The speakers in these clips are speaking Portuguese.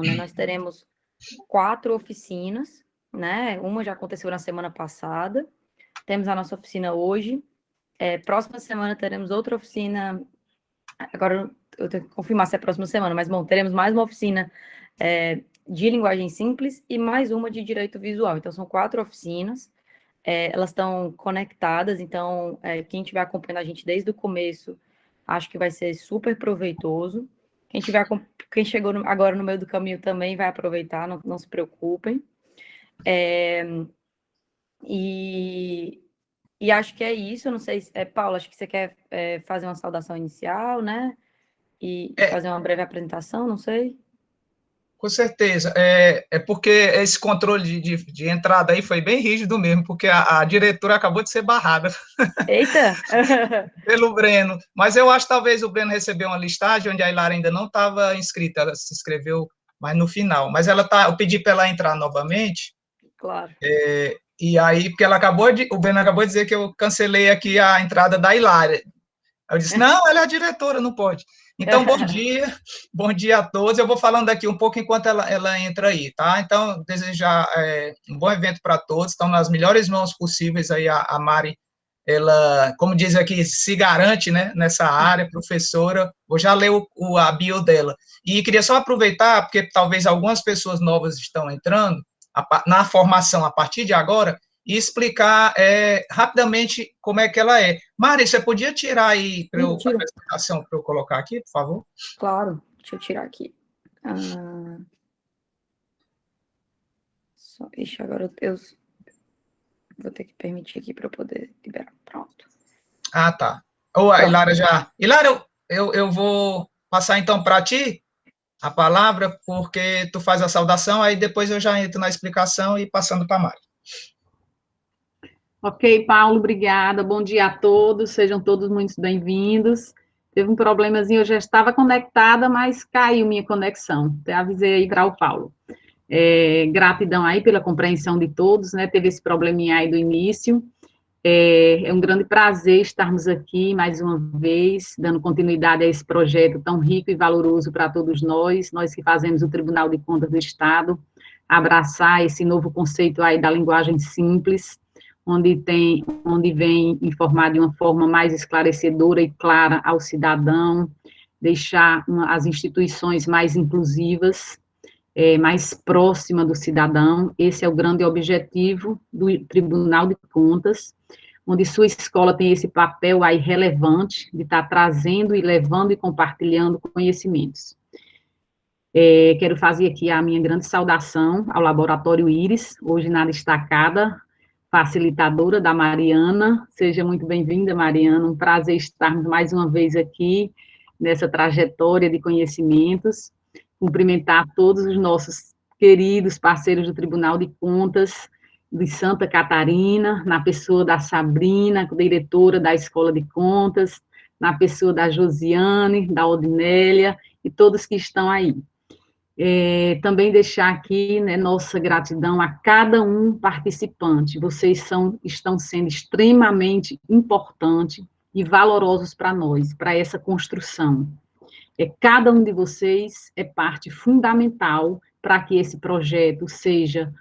né, nós teremos 4 oficinas, né? Uma já aconteceu na semana passada, temos a nossa oficina hoje, próxima semana teremos outra oficina, agora eu tenho que confirmar se é próxima semana, mas, bom, teremos mais uma oficina de linguagem simples e mais uma de direito visual. Então, são 4 oficinas, elas estão conectadas, então, quem estiver acompanhando a gente desde o começo, acho que vai ser super proveitoso. Quem chegou agora no meio do caminho também vai aproveitar, não se preocupem. E acho que é isso, não sei, Paula, acho que você quer fazer uma saudação inicial, né? E fazer uma breve apresentação, não sei. Com certeza. É porque esse controle de entrada aí foi bem rígido mesmo, porque a diretora acabou de ser barrada. Eita! Pelo Breno. Mas eu acho que talvez o Breno recebeu uma listagem onde a Ilara ainda não estava inscrita, ela se inscreveu mais no final. Mas eu pedi para ela entrar novamente. Claro. E aí, porque o Breno acabou de dizer que eu cancelei aqui a entrada da Ilara. Eu disse, não, ela é a diretora, não pode. Então, bom dia a todos. Eu vou falando aqui um pouco enquanto ela entra aí, tá? Então, desejar um bom evento para todos. Estão nas melhores mãos possíveis aí a Mari, ela, como diz aqui, se garante, né, nessa área, professora. Vou já ler a bio dela. E queria só aproveitar, porque talvez algumas pessoas novas estão entrando na formação a partir de agora, e explicar rapidamente como é que ela é. Mari, você podia tirar aí a apresentação para eu colocar aqui, por favor? Claro, deixa eu tirar aqui. Ixi, agora eu vou ter que permitir aqui para eu poder liberar. Pronto. Ah, tá. Ou a Ilara já... Ilara, eu vou passar então para ti a palavra, porque tu faz a saudação, aí depois eu já entro na explicação e passando para a Mari. Ok, Paulo, obrigada. Bom dia a todos, sejam todos muito bem-vindos. Teve um problemazinho, eu já estava conectada, mas caiu minha conexão. Até avisei aí para o Paulo. Gratidão aí pela compreensão de todos, né? Teve esse probleminha aí do início. É um grande prazer estarmos aqui mais uma vez, dando continuidade a esse projeto tão rico e valoroso para todos nós que fazemos o Tribunal de Contas do Estado, abraçar esse novo conceito aí da linguagem simples, onde vem informar de uma forma mais esclarecedora e clara ao cidadão, deixar as instituições mais inclusivas, mais próxima do cidadão. Esse é o grande objetivo do Tribunal de Contas, onde sua escola tem esse papel aí relevante de estar trazendo e levando e compartilhando conhecimentos. Quero fazer aqui a minha grande saudação ao Laboratório Íris, hoje na destacada facilitadora da Mariana. Seja muito bem-vinda, Mariana, um prazer estarmos mais uma vez aqui nessa trajetória de conhecimentos. Cumprimentar todos os nossos queridos parceiros do Tribunal de Contas de Santa Catarina, na pessoa da Sabrina, diretora da Escola de Contas, na pessoa da Josiane, da Odinélia, e todos que estão aí. Também deixar aqui, né, nossa gratidão a cada um participante. Vocês estão sendo extremamente importantes e valorosos para nós, para essa construção. Cada um de vocês é parte fundamental para que esse projeto seja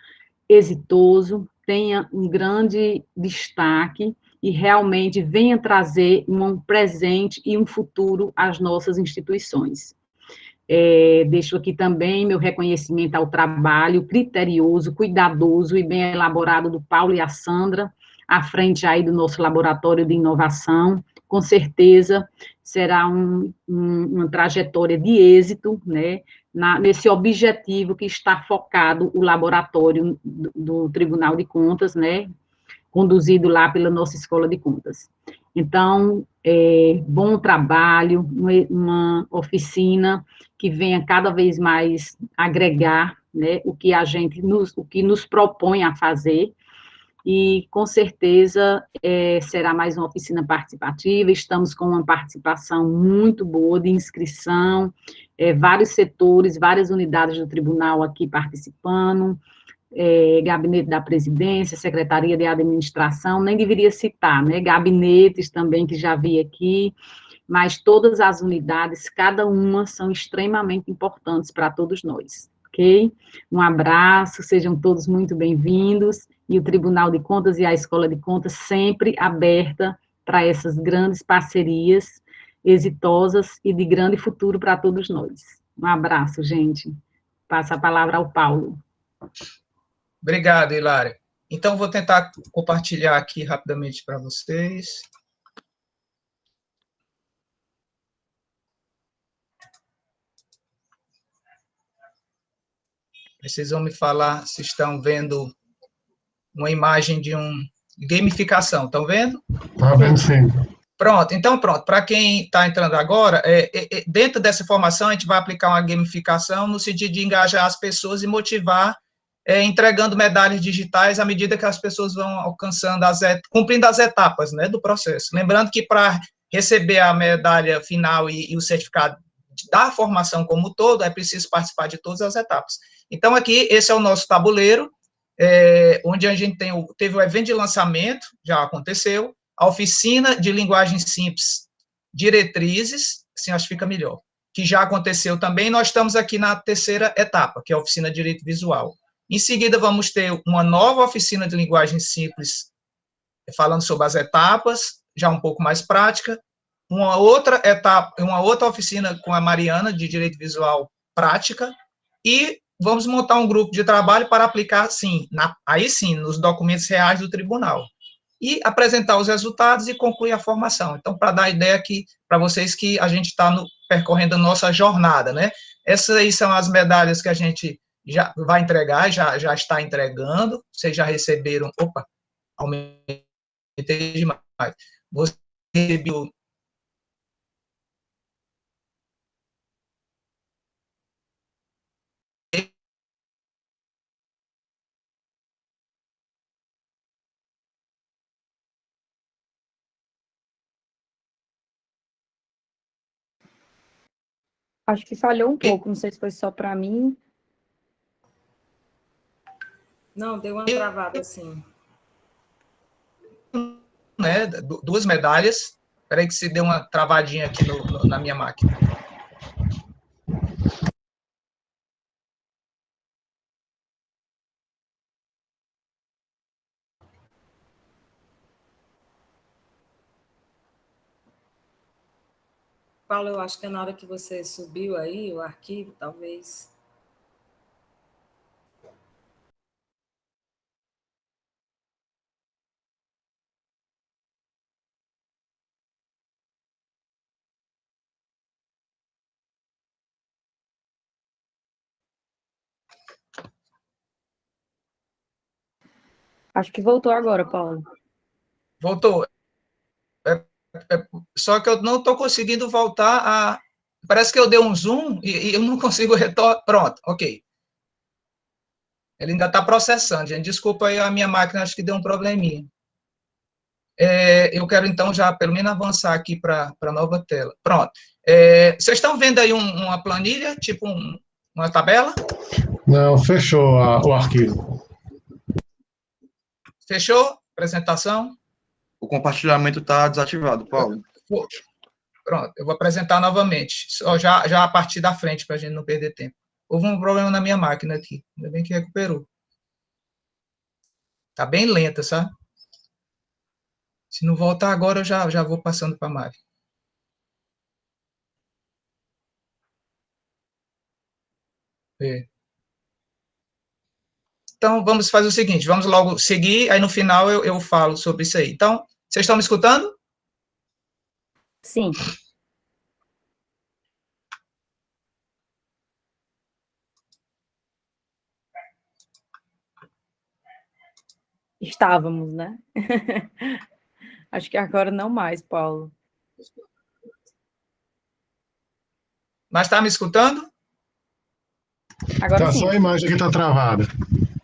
exitoso, tenha um grande destaque e realmente venha trazer um presente e um futuro às nossas instituições. Deixo aqui também meu reconhecimento ao trabalho criterioso, cuidadoso e bem elaborado do Paulo e a Sandra, à frente aí do nosso laboratório de inovação. Com certeza será uma trajetória de êxito, né, nesse objetivo que está focado o laboratório do Tribunal de Contas, né, conduzido lá pela nossa Escola de Contas. Então, bom trabalho, uma oficina que venha cada vez mais agregar, né, o que nos propõe a fazer, e com certeza será mais uma oficina participativa. Estamos com uma participação muito boa de inscrição, vários setores, várias unidades do tribunal aqui participando, gabinete da presidência, secretaria de administração, nem deveria citar, né, gabinetes também que já vi aqui, mas todas as unidades, cada uma, são extremamente importantes para todos nós, ok? Um abraço, sejam todos muito bem-vindos, e o Tribunal de Contas e a Escola de Contas sempre aberta para essas grandes parcerias exitosas e de grande futuro para todos nós. Um abraço, gente. Passa a palavra ao Paulo. Obrigado, Hilária. Então, vou tentar compartilhar aqui rapidamente para vocês. Vocês vão me falar se estão vendo uma imagem de gamificação. Estão vendo? Está vendo, sim. Pronto, então pronto. Para quem está entrando agora, dentro dessa formação, a gente vai aplicar uma gamificação no sentido de engajar as pessoas e motivar, entregando medalhas digitais à medida que as pessoas vão alcançando, cumprindo as etapas, né, do processo. Lembrando que para receber a medalha final e o certificado da formação como um todo, é preciso participar de todas as etapas. Então, aqui, esse é o nosso tabuleiro, onde a gente teve o evento de lançamento, já aconteceu, a oficina de linguagem simples, diretrizes, assim acho que fica melhor, que já aconteceu também. Nós estamos aqui na terceira etapa, que é a oficina de direito visual. Em seguida, vamos ter uma nova oficina de linguagem simples, falando sobre as etapas, já um pouco mais prática, uma outra etapa, uma outra oficina com a Mariana, de direito visual prática, e vamos montar um grupo de trabalho para aplicar, sim, aí sim, nos documentos reais do tribunal, e apresentar os resultados e concluir a formação. Então, para dar a ideia para vocês que a gente está percorrendo a nossa jornada, né? Essas aí são as medalhas que a gente já vai entregar, já está entregando, vocês já receberam, aumentei demais, você recebeu. Acho que falhou um pouco, não sei se foi só para mim. Não, deu uma travada, sim. Né, 2 medalhas. Espera aí que se deu uma travadinha aqui na minha máquina. Paulo, eu acho que é na hora que você subiu aí o arquivo, talvez. Acho que voltou agora, Paulo. Voltou. Só que eu não estou conseguindo voltar a... Parece que eu dei um zoom e eu não consigo retornar. Pronto, ok. Ele ainda está processando, gente. Desculpa aí, a minha máquina acho que deu um probleminha. Eu quero, então, já pelo menos avançar aqui para a nova tela. Pronto. Vocês estão vendo aí uma planilha, tipo uma tabela? Não, fechou o arquivo. Fechou? Apresentação? O compartilhamento está desativado, Paulo. Pronto, eu vou apresentar novamente, já a partir da frente, para a gente não perder tempo. Houve um problema na minha máquina aqui, ainda bem que recuperou. Está bem lenta, sabe? Se não voltar agora, eu já vou passando para a Mari. Então, vamos fazer o seguinte, vamos logo seguir, aí no final eu falo sobre isso aí. Então, vocês estão me escutando? Sim. Estávamos, né? Acho que agora não mais, Paulo. Mas está me escutando? Agora Tá sim. só a imagem que está travada.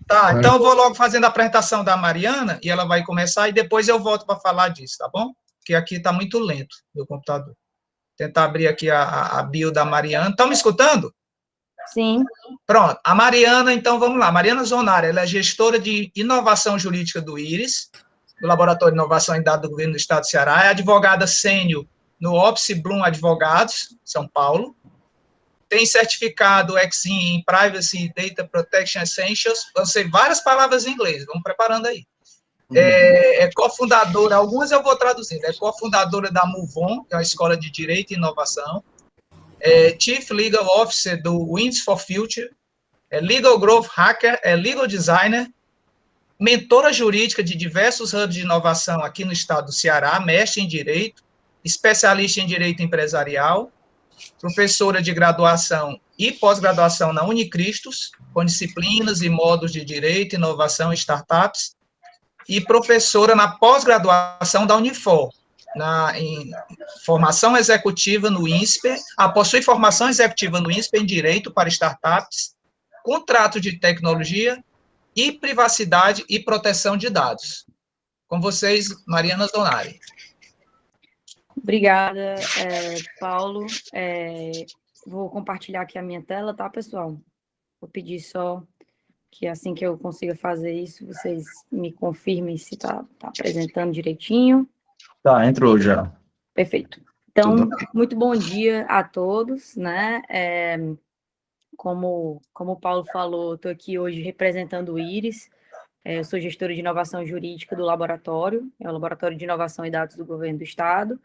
Tá, então eu vou logo fazendo a apresentação da Mariana, e ela vai começar, e depois eu volto para falar disso, tá bom? Porque aqui está muito lento, meu computador. Vou tentar abrir aqui a bio da Mariana. Estão me escutando? Sim. Pronto. A Mariana, então, vamos lá. Mariana Zonara, ela é gestora de inovação jurídica do IRIS, do Laboratório de Inovação em Dados do Governo do Estado do Ceará, é advogada sênior no Opsi Blum Advogados, São Paulo, tem certificado XIM em Privacy Data Protection Essentials, eu sei várias palavras em inglês, vamos preparando aí. É cofundadora, algumas eu vou traduzindo, é cofundadora da MoveOn, que é uma escola de Direito e Inovação, Chief Legal Officer do Wins for Future, Legal Growth Hacker, Legal Designer, mentora jurídica de diversos hubs de inovação aqui no estado do Ceará, mestre em Direito, especialista em Direito Empresarial, professora de graduação e pós-graduação na Unicristos, com disciplinas e módulos de Direito, Inovação e Startups, e professora na pós-graduação da Unifor, em formação executiva no INSPER, possui formação executiva no INSPER em Direito para Startups, contrato de tecnologia e privacidade e proteção de dados. Com vocês, Mariana Zonari. Obrigada, Paulo. Vou compartilhar aqui a minha tela, tá, pessoal? Vou pedir só que assim que eu consiga fazer isso, vocês me confirmem se tá apresentando direitinho. Tá, entrou já. Perfeito. Então, muito bom dia a todos, né? Como o Paulo falou, estou aqui hoje representando o IRIS. Eu sou gestora de inovação jurídica do laboratório, é o Laboratório de Inovação e Dados do Governo do Estado.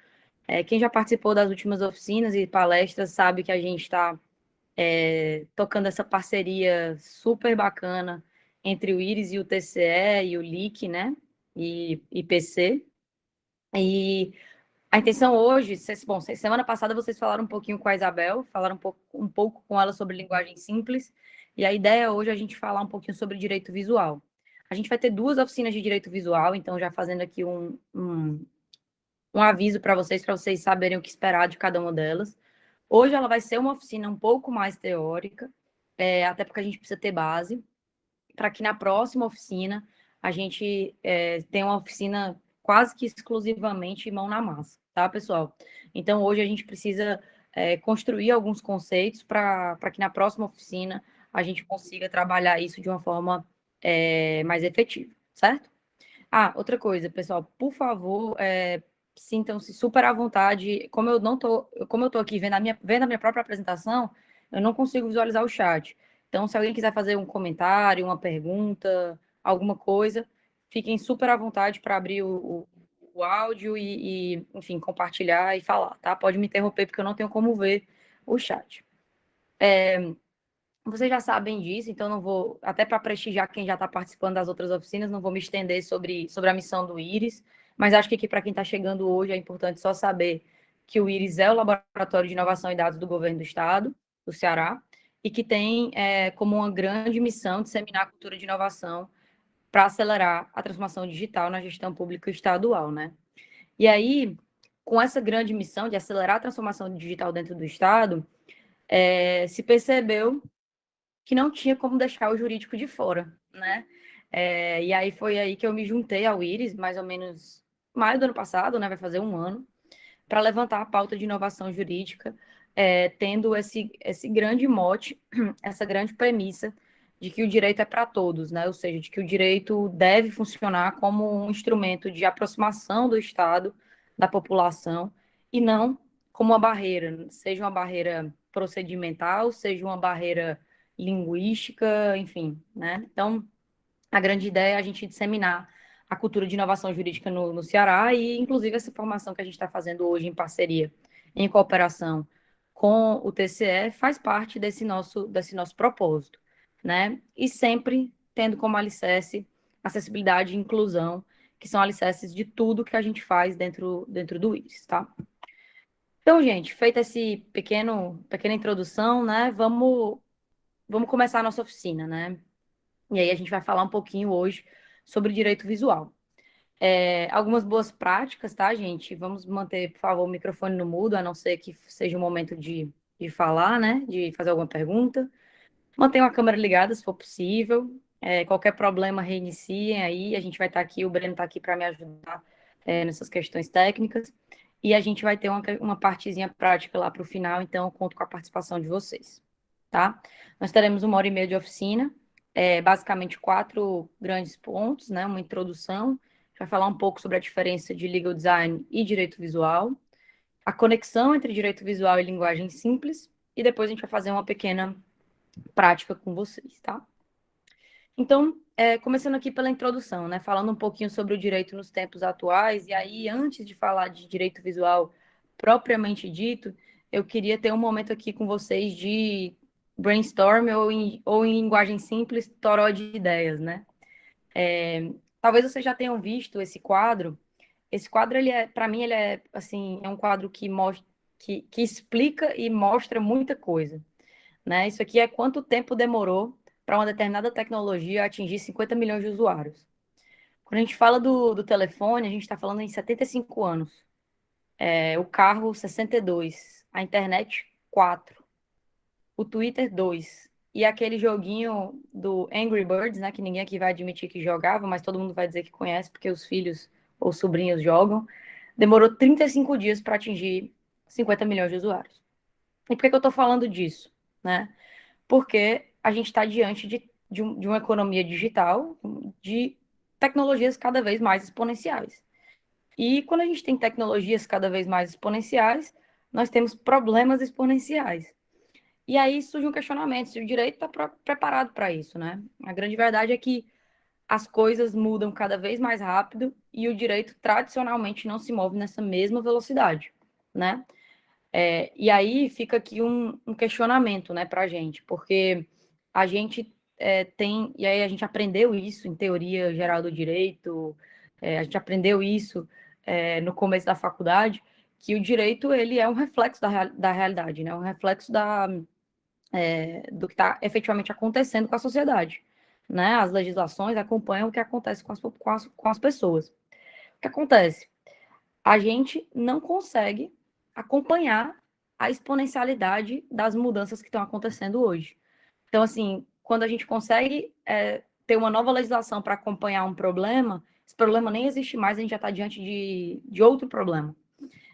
Quem já participou das últimas oficinas e palestras sabe que a gente está tocando essa parceria super bacana entre o IRIS e o TCE e o LIC, né? E IPC. E a intenção hoje, bom, semana passada vocês falaram um pouquinho com a Isabel, falaram um pouco com ela sobre linguagem simples, e a ideia hoje é a gente falar um pouquinho sobre direito visual. A gente vai ter 2 oficinas de direito visual, então já fazendo aqui um aviso para vocês saberem o que esperar de cada uma delas. Hoje ela vai ser uma oficina um pouco mais teórica, até porque a gente precisa ter base, para que na próxima oficina a gente tenha uma oficina quase que exclusivamente mão na massa, tá, pessoal? Então, hoje a gente precisa construir alguns conceitos para que na próxima oficina a gente consiga trabalhar isso de uma forma mais efetiva, certo? Outra coisa, pessoal, por favor, sintam-se super à vontade. Como eu tô aqui vendo a minha própria apresentação, eu não consigo visualizar o chat. Então, se alguém quiser fazer um comentário, uma pergunta, alguma coisa, fiquem super à vontade para abrir o áudio e, enfim, compartilhar e falar, tá? Pode me interromper, porque eu não tenho como ver o chat. Vocês já sabem disso, então não vou, até para prestigiar quem já está participando das outras oficinas, não vou me estender sobre a missão do IRIS, mas acho que aqui, para quem está chegando hoje, é importante só saber que o IRIS é o Laboratório de Inovação e Dados do Governo do Estado, do Ceará, e que tem como uma grande missão disseminar a cultura de inovação para acelerar a transformação digital na gestão pública estadual, né? E aí, com essa grande missão de acelerar a transformação digital dentro do Estado, se percebeu que não tinha como deixar o jurídico de fora, né? E aí foi aí que eu me juntei ao IRIS, mais ou menos maio do ano passado, né? Vai fazer um ano, para levantar a pauta de inovação jurídica, tendo esse grande mote, essa grande premissa de que o direito é para todos, né? Ou seja, de que o direito deve funcionar como um instrumento de aproximação do Estado da população e não como uma barreira, seja uma barreira procedimental, seja uma barreira linguística, enfim, né? Então, a grande ideia é a gente disseminar a cultura de inovação jurídica no Ceará e, inclusive, essa formação que a gente está fazendo hoje em parceria, em cooperação com o TCE, faz parte desse nosso propósito, né? E sempre tendo como alicerce acessibilidade e inclusão, que são alicerces de tudo que a gente faz dentro do IRIS, tá? Então, gente, feita essa pequena introdução, né? Vamos começar a nossa oficina, né? E aí a gente vai falar um pouquinho hoje sobre direito visual. Algumas boas práticas, tá, gente? Vamos manter, por favor, o microfone no mudo, a não ser que seja o momento de falar, né? De fazer alguma pergunta. Mantenham a câmera ligada, se for possível. Qualquer problema, reiniciem aí. A gente vai estar aqui, o Breno está aqui para me ajudar nessas questões técnicas. E a gente vai ter uma partezinha prática lá para o final, então eu conto com a participação de vocês, tá? Nós teremos 1h30 de oficina, basicamente 4 grandes pontos, né? Uma introdução, a gente vai falar um pouco sobre a diferença de legal design e direito visual, a conexão entre direito visual e linguagem simples, e depois a gente vai fazer uma pequena prática com vocês, tá? Então, começando aqui pela introdução, né? Falando um pouquinho sobre o direito nos tempos atuais, e aí, antes de falar de direito visual propriamente dito, eu queria ter um momento aqui com vocês de brainstorm ou em linguagem simples, toró de ideias, né? Talvez vocês já tenham visto esse quadro. Esse quadro, para mim, ele é, assim, é um quadro que mostra, que explica e mostra muita coisa, né? Isso aqui é quanto tempo demorou para uma determinada tecnologia atingir 50 milhões de usuários. Quando a gente fala do telefone, a gente está falando em 75 anos. O carro, 62. A internet, 4. O Twitter, 2. E aquele joguinho do Angry Birds, né, que ninguém aqui vai admitir que jogava, mas todo mundo vai dizer que conhece, porque os filhos ou sobrinhos jogam, demorou 35 dias para atingir 50 milhões de usuários. E por que eu estou falando disso? Né? Porque a gente está diante de uma economia digital, de tecnologias cada vez mais exponenciais. E quando a gente tem tecnologias cada vez mais exponenciais, nós temos problemas exponenciais. E aí surge um questionamento, se o direito está preparado para isso, né? A grande verdade é que as coisas mudam cada vez mais rápido e o direito tradicionalmente não se move nessa mesma velocidade, né? E aí fica aqui um questionamento, né, para a gente, porque a gente tem, e aí a gente aprendeu isso em teoria geral do direito, a gente aprendeu isso no começo da faculdade, que o direito ele é um reflexo da realidade, né, um reflexo do que está efetivamente acontecendo com a sociedade, né? As legislações acompanham o que acontece com as pessoas. O que acontece? A gente não consegue acompanhar a exponencialidade das mudanças que estão acontecendo hoje. Então, assim, quando a gente consegue ter uma nova legislação para acompanhar um problema, esse problema nem existe mais, a gente já está diante de outro problema,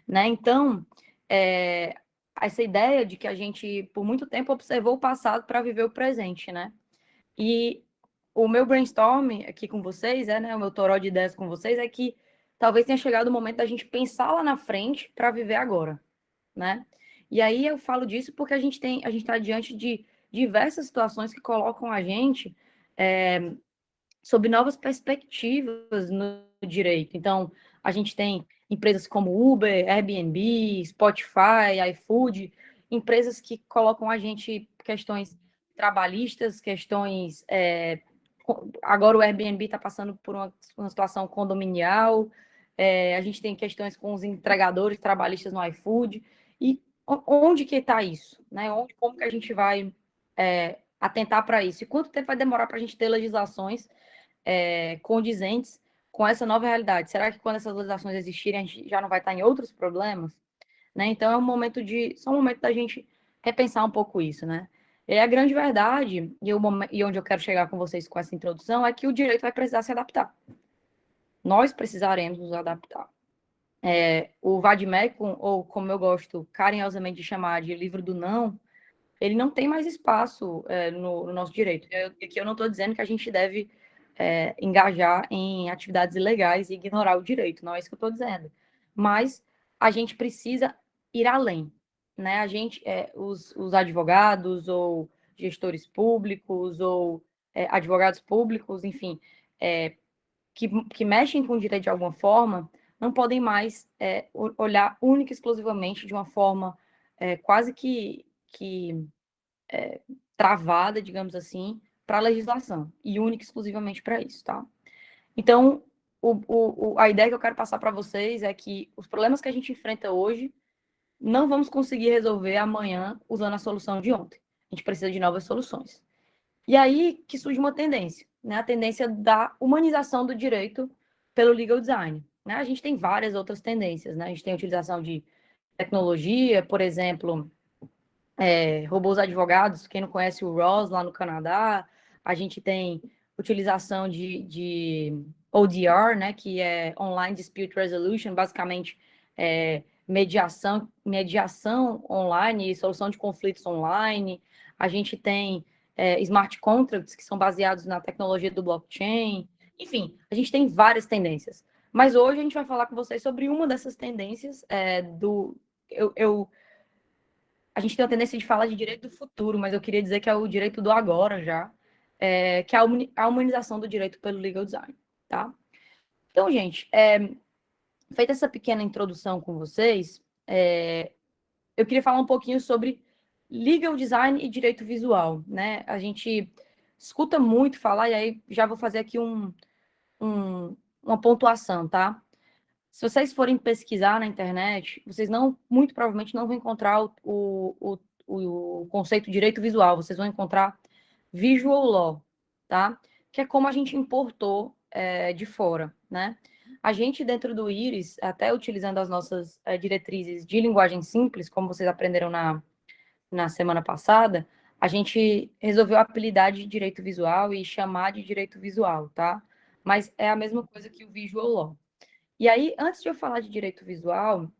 né? Então, essa ideia de que a gente, por muito tempo, observou o passado para viver o presente, né? E o meu brainstorm aqui com vocês, né, o meu toró de ideias com vocês, é que talvez tenha chegado o momento da gente pensar lá na frente para viver agora, né? E aí eu falo disso porque a gente está diante de diversas situações que colocam a gente sob novas perspectivas no direito. Então, a gente tem empresas como Uber, Airbnb, Spotify, iFood, empresas que colocam a gente questões trabalhistas, questões. Agora o Airbnb está passando por uma situação condominial, a gente tem questões com os entregadores trabalhistas no iFood. E onde que está isso? Né? Como que a gente vai atentar para isso? E quanto tempo vai demorar para a gente ter legislações condizentes com essa nova realidade? Será que quando essas legislações existirem, a gente já não vai estar em outros problemas? Né? Então, é um momento da gente repensar um pouco isso, né? E a grande verdade, e onde eu quero chegar com vocês com essa introdução, é que o direito vai precisar se adaptar. Nós precisaremos nos adaptar. O Vademecum, ou como eu gosto carinhosamente de chamar de livro do não, ele não tem mais espaço no nosso direito. Aqui eu não estou dizendo que a gente deve engajar em atividades ilegais e ignorar o direito, não é isso que eu estou dizendo. Mas a gente precisa ir além, né? A gente, os advogados ou gestores públicos ou advogados públicos, enfim, que mexem com o direito de alguma forma, não podem mais olhar única e exclusivamente de uma forma quase que travada, digamos assim, para a legislação, e única e exclusivamente para isso, tá? Então, a ideia que eu quero passar para vocês é que os problemas que a gente enfrenta hoje não vamos conseguir resolver amanhã usando a solução de ontem. A gente precisa de novas soluções. E aí que surge uma tendência, né? A tendência da humanização do direito pelo legal design. Né? A gente tem várias outras tendências, né? A gente tem a utilização de tecnologia, por exemplo, robôs advogados, quem não conhece o ROS lá no Canadá, a gente tem utilização de ODR, né, que é Online Dispute Resolution, basicamente mediação online e solução de conflitos online. A gente tem smart contracts, que são baseados na tecnologia do blockchain. Enfim, a gente tem várias tendências. Mas hoje a gente vai falar com vocês sobre uma dessas tendências a gente tem a tendência de falar de direito do futuro, mas eu queria dizer que é o direito do agora já, que é a humanização do direito pelo legal design, tá? Então, gente, feita essa pequena introdução com vocês, eu queria falar um pouquinho sobre legal design e direito visual, né? A gente escuta muito falar, e aí já vou fazer aqui uma pontuação, tá? Se vocês forem pesquisar na internet, vocês muito provavelmente não vão encontrar o conceito de direito visual, vocês vão encontrar visual law, tá? Que é como a gente importou de fora, né? A gente, dentro do IRIS, até utilizando as nossas diretrizes de linguagem simples, como vocês aprenderam na semana passada, a gente resolveu apelidar de direito visual e chamar de direito visual, tá? Mas é a mesma coisa que o visual law. E aí, antes de eu falar de direito visual,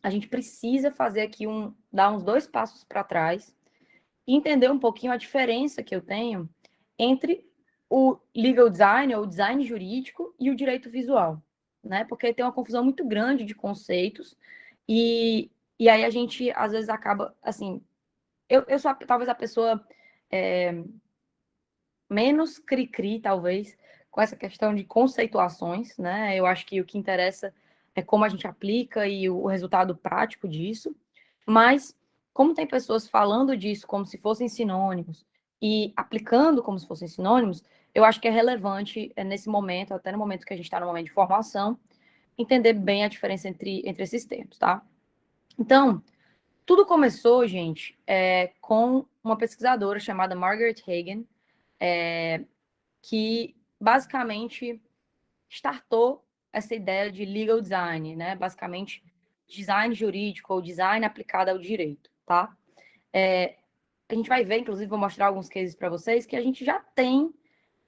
a gente precisa fazer aqui dar uns 2 passos para trás e entender um pouquinho a diferença que eu tenho entre o legal design, ou design jurídico, e o direito visual, né? Porque tem uma confusão muito grande de conceitos e aí a gente, às vezes, acaba, assim, eu sou talvez a pessoa menos cri-cri, talvez, com essa questão de conceituações, né? Eu acho que o que interessa é como a gente aplica e o resultado prático disso. Mas, como tem pessoas falando disso como se fossem sinônimos e aplicando como se fossem sinônimos, eu acho que é relevante nesse momento, até no momento que a gente está no momento de formação, entender bem a diferença entre esses termos, tá? Então, tudo começou, gente, com uma pesquisadora chamada Margaret Hagan, que basicamente startou essa ideia de legal design, né? Basicamente, design jurídico ou design aplicado ao direito, tá? A gente vai ver, inclusive, vou mostrar alguns cases para vocês, que a gente já tem,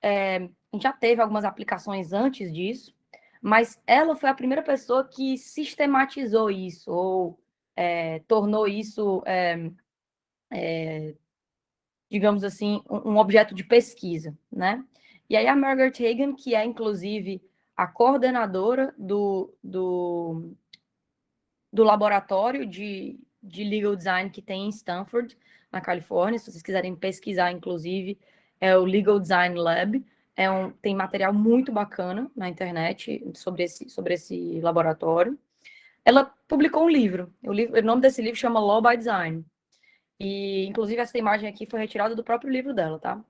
a gente já teve algumas aplicações antes disso, mas ela foi a primeira pessoa que sistematizou isso, ou tornou isso, digamos assim, um objeto de pesquisa, né? E aí a Margaret Hagan, que é, inclusive, a coordenadora do laboratório de legal design que tem em Stanford, na Califórnia, se vocês quiserem pesquisar, inclusive, é o Legal Design Lab, tem material muito bacana na internet sobre esse laboratório. Ela publicou um livro, o nome desse livro chama Law by Design, e, inclusive, essa imagem aqui foi retirada do próprio livro dela, tá?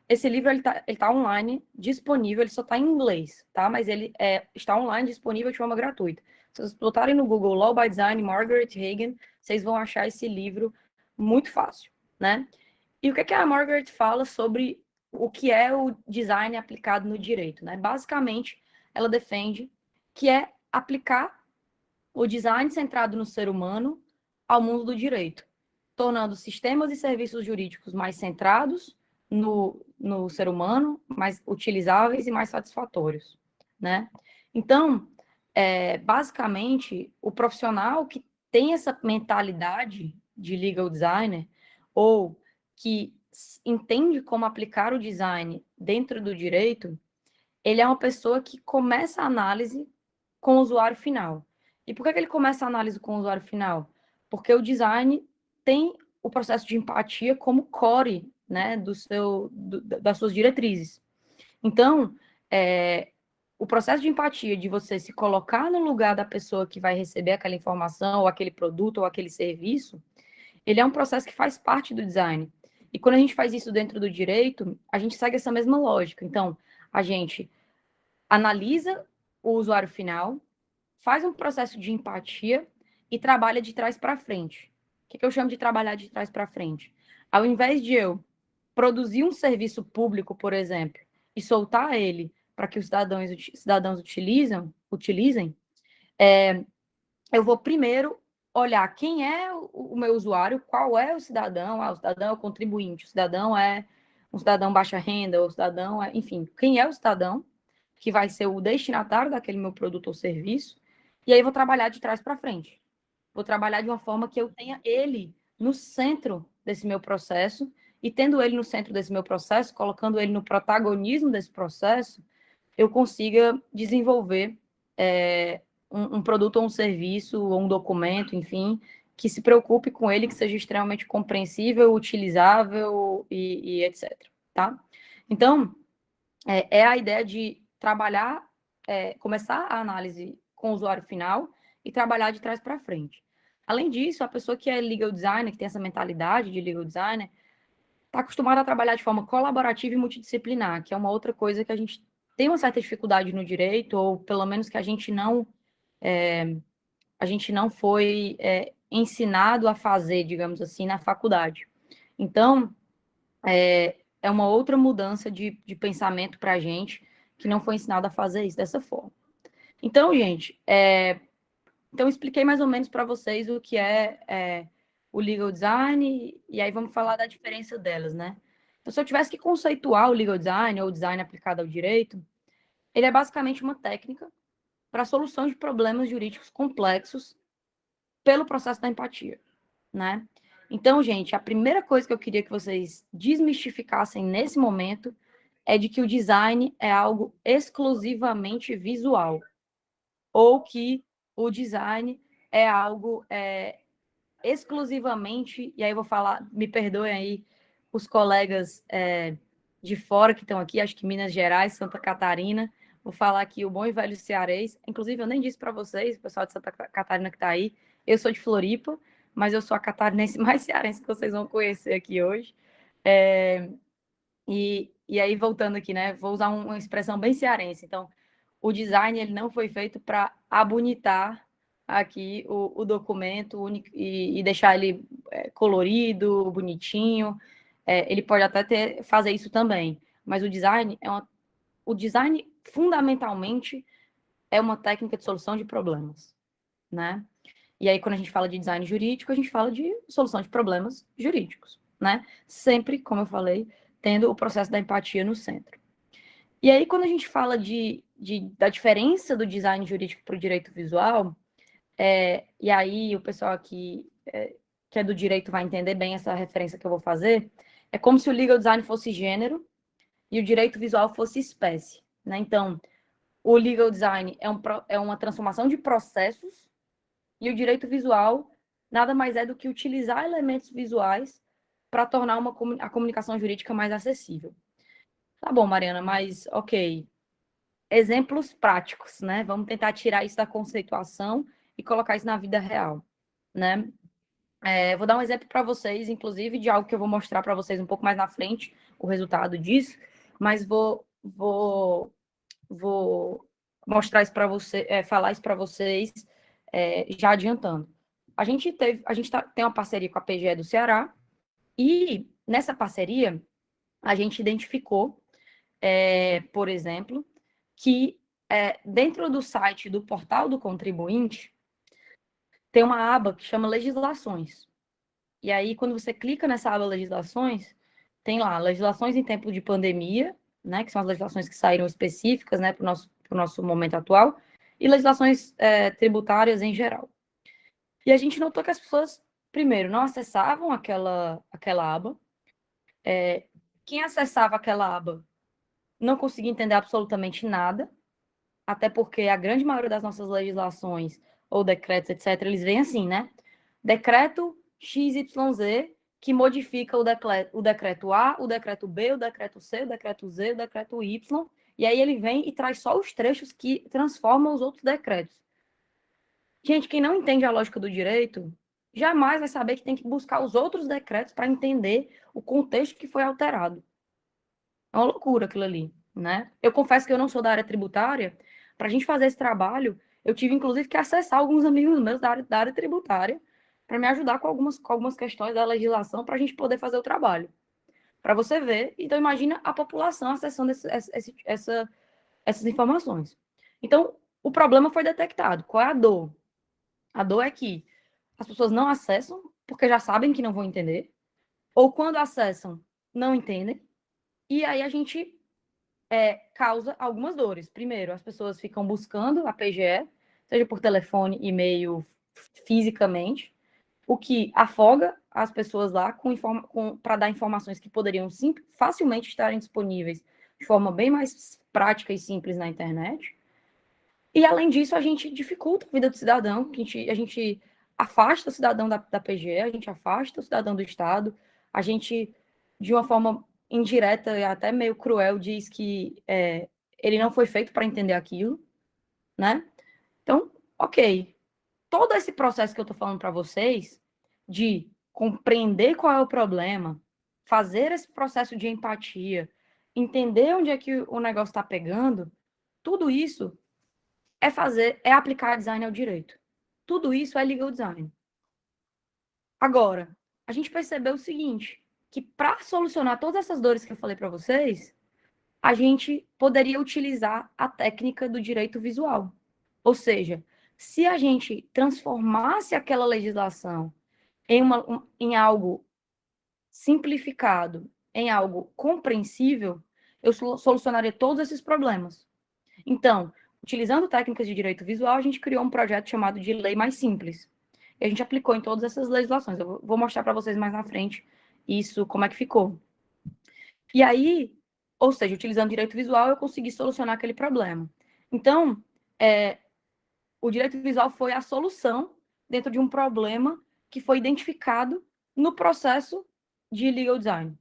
Esse livro, ele tá online, disponível, ele só tá em inglês, tá? Mas ele está online, disponível de forma gratuita. Se vocês botarem no Google Law by Design, Margaret Hagan, vocês vão achar esse livro muito fácil, né? E o que a Margaret fala sobre o que é o design aplicado no direito, né? Basicamente, ela defende que é aplicar o design centrado no ser humano ao mundo do direito, tornando sistemas e serviços jurídicos mais centrados no ser humano, mais utilizáveis e mais satisfatórios, né? Então, basicamente, o profissional que tem essa mentalidade de legal designer, ou que entende como aplicar o design dentro do direito, ele é uma pessoa que começa a análise com o usuário final. E por que ele começa a análise com o usuário final? Porque o design tem o processo de empatia como core, né, das suas diretrizes. Então, o processo de empatia, de você se colocar no lugar da pessoa que vai receber aquela informação, ou aquele produto, ou aquele serviço, ele é um processo que faz parte do design. E quando a gente faz isso dentro do direito, a gente segue essa mesma lógica. Então, a gente analisa o usuário final, faz um processo de empatia e trabalha de trás para frente. O que eu chamo de trabalhar de trás para frente? Ao invés de eu produzir um serviço público, por exemplo, e soltar ele para que os cidadãos utilizem, eu vou primeiro olhar quem é o meu usuário, qual é o cidadão, o cidadão é o contribuinte, o cidadão é um cidadão baixa renda, o cidadão enfim, quem é o cidadão que vai ser o destinatário daquele meu produto ou serviço, e aí vou trabalhar de trás para frente. Vou trabalhar de uma forma que eu tenha ele no centro desse meu processo, e tendo ele no centro desse meu processo, colocando ele no protagonismo desse processo, eu consiga desenvolver um produto ou um serviço, ou um documento, enfim, que se preocupe com ele, que seja extremamente compreensível, utilizável e etc. Tá? Então, é a ideia de trabalhar, começar a análise com o usuário final e trabalhar de trás para frente. Além disso, a pessoa que é legal designer, que tem essa mentalidade de legal designer, está acostumada a trabalhar de forma colaborativa e multidisciplinar, que é uma outra coisa que a gente tem uma certa dificuldade no direito, ou pelo menos que a gente não foi ensinado a fazer, digamos assim, na faculdade. Então, é uma outra mudança de pensamento para a gente, que não foi ensinado a fazer isso dessa forma. Então, gente, então expliquei mais ou menos para vocês o que é o legal design, e aí vamos falar da diferença delas, né? Então, se eu tivesse que conceituar o legal design, ou o design aplicado ao direito, ele é basicamente uma técnica para a solução de problemas jurídicos complexos pelo processo da empatia, né? Então, gente, a primeira coisa que eu queria que vocês desmistificassem nesse momento é de que o design é algo exclusivamente visual, ou que o design é algo exclusivamente, e aí eu vou falar, me perdoem aí os colegas de fora que estão aqui, acho que Minas Gerais, Santa Catarina, vou falar aqui o bom e velho cearês, inclusive eu nem disse para vocês, o pessoal de Santa Catarina que está aí, eu sou de Floripa, mas eu sou a catarinense mais cearense que vocês vão conhecer aqui hoje. E aí, voltando aqui, né, vou usar uma expressão bem cearense. Então, o design ele não foi feito para abonitar aqui o documento e deixar ele colorido, bonitinho. Ele pode até fazer isso também, mas o design fundamentalmente é uma técnica de solução de problemas, né? E aí, quando a gente fala de design jurídico, a gente fala de solução de problemas jurídicos, né? Sempre, como eu falei, tendo o processo da empatia no centro. E aí, quando a gente fala da diferença do design jurídico para o direito visual, e aí o pessoal aqui que é do direito vai entender bem essa referência que eu vou fazer, é como se o legal design fosse gênero e o direito visual fosse espécie, né? Então, o legal design é uma transformação de processos e o direito visual nada mais é do que utilizar elementos visuais para tornar a comunicação jurídica mais acessível. Tá bom, Mariana, mas ok. Exemplos práticos, né? Vamos tentar tirar isso da conceituação e colocar isso na vida real, né? Vou dar um exemplo para vocês, inclusive, de algo que eu vou mostrar para vocês um pouco mais na frente, o resultado disso, mas vou mostrar isso para você, falar isso para vocês, já adiantando. A gente tem uma parceria com a PGE do Ceará, e nessa parceria a gente identificou, por exemplo, que dentro do site do Portal do Contribuinte tem uma aba que chama Legislações. E aí, quando você clica nessa aba Legislações, tem lá legislações em tempo de pandemia, né, que são as legislações que saíram específicas, né, para o nosso momento atual, e legislações tributárias em geral. E a gente notou que as pessoas, primeiro, não acessavam aquela aba. Quem acessava aquela aba não conseguia entender absolutamente nada, até porque a grande maioria das nossas legislações, ou decretos, etc., eles vêm assim, né? Decreto XYZ, que modifica o decreto A, o decreto B, o decreto C, o decreto Z, o decreto Y, e aí ele vem e traz só os trechos que transformam os outros decretos. Gente, quem não entende a lógica do direito, jamais vai saber que tem que buscar os outros decretos para entender o contexto que foi alterado. É uma loucura aquilo ali, né? Eu confesso que eu não sou da área tributária. Para a gente fazer esse trabalho, eu tive, inclusive, que acessar alguns amigos meus da área tributária para me ajudar com algumas questões da legislação para a gente poder fazer o trabalho. Para você ver. Então, imagina a população acessando essas informações. Então, o problema foi detectado. Qual é a dor? A dor é que as pessoas não acessam porque já sabem que não vão entender, ou quando acessam, não entendem, e aí a gente causa algumas dores. Primeiro, as pessoas ficam buscando a PGE, seja por telefone, e-mail, fisicamente, o que afoga as pessoas lá para dar informações que poderiam facilmente estarem disponíveis de forma bem mais prática e simples na internet. E, além disso, a gente dificulta a vida do cidadão, a gente afasta o cidadão da PGE, a gente afasta o cidadão do Estado, a gente, de uma forma indireta e até meio cruel, diz que ele não foi feito para entender aquilo, né? Então, ok. Todo esse processo que eu estou falando para vocês, de compreender qual é o problema, fazer esse processo de empatia, entender onde é que o negócio está pegando, tudo isso é aplicar design ao direito. Tudo isso é legal design. Agora, a gente percebeu o seguinte, que para solucionar todas essas dores que eu falei para vocês, a gente poderia utilizar a técnica do direito visual. Ou seja, se a gente transformasse aquela legislação em algo simplificado, em algo compreensível, eu solucionaria todos esses problemas. Então, utilizando técnicas de direito visual, a gente criou um projeto chamado de Lei Mais Simples. E a gente aplicou em todas essas legislações. Eu vou mostrar para vocês mais na frente isso, como é que ficou. E aí, ou seja, utilizando direito visual, eu consegui solucionar aquele problema. Então, o direito visual foi a solução dentro de um problema que foi identificado no processo de legal design,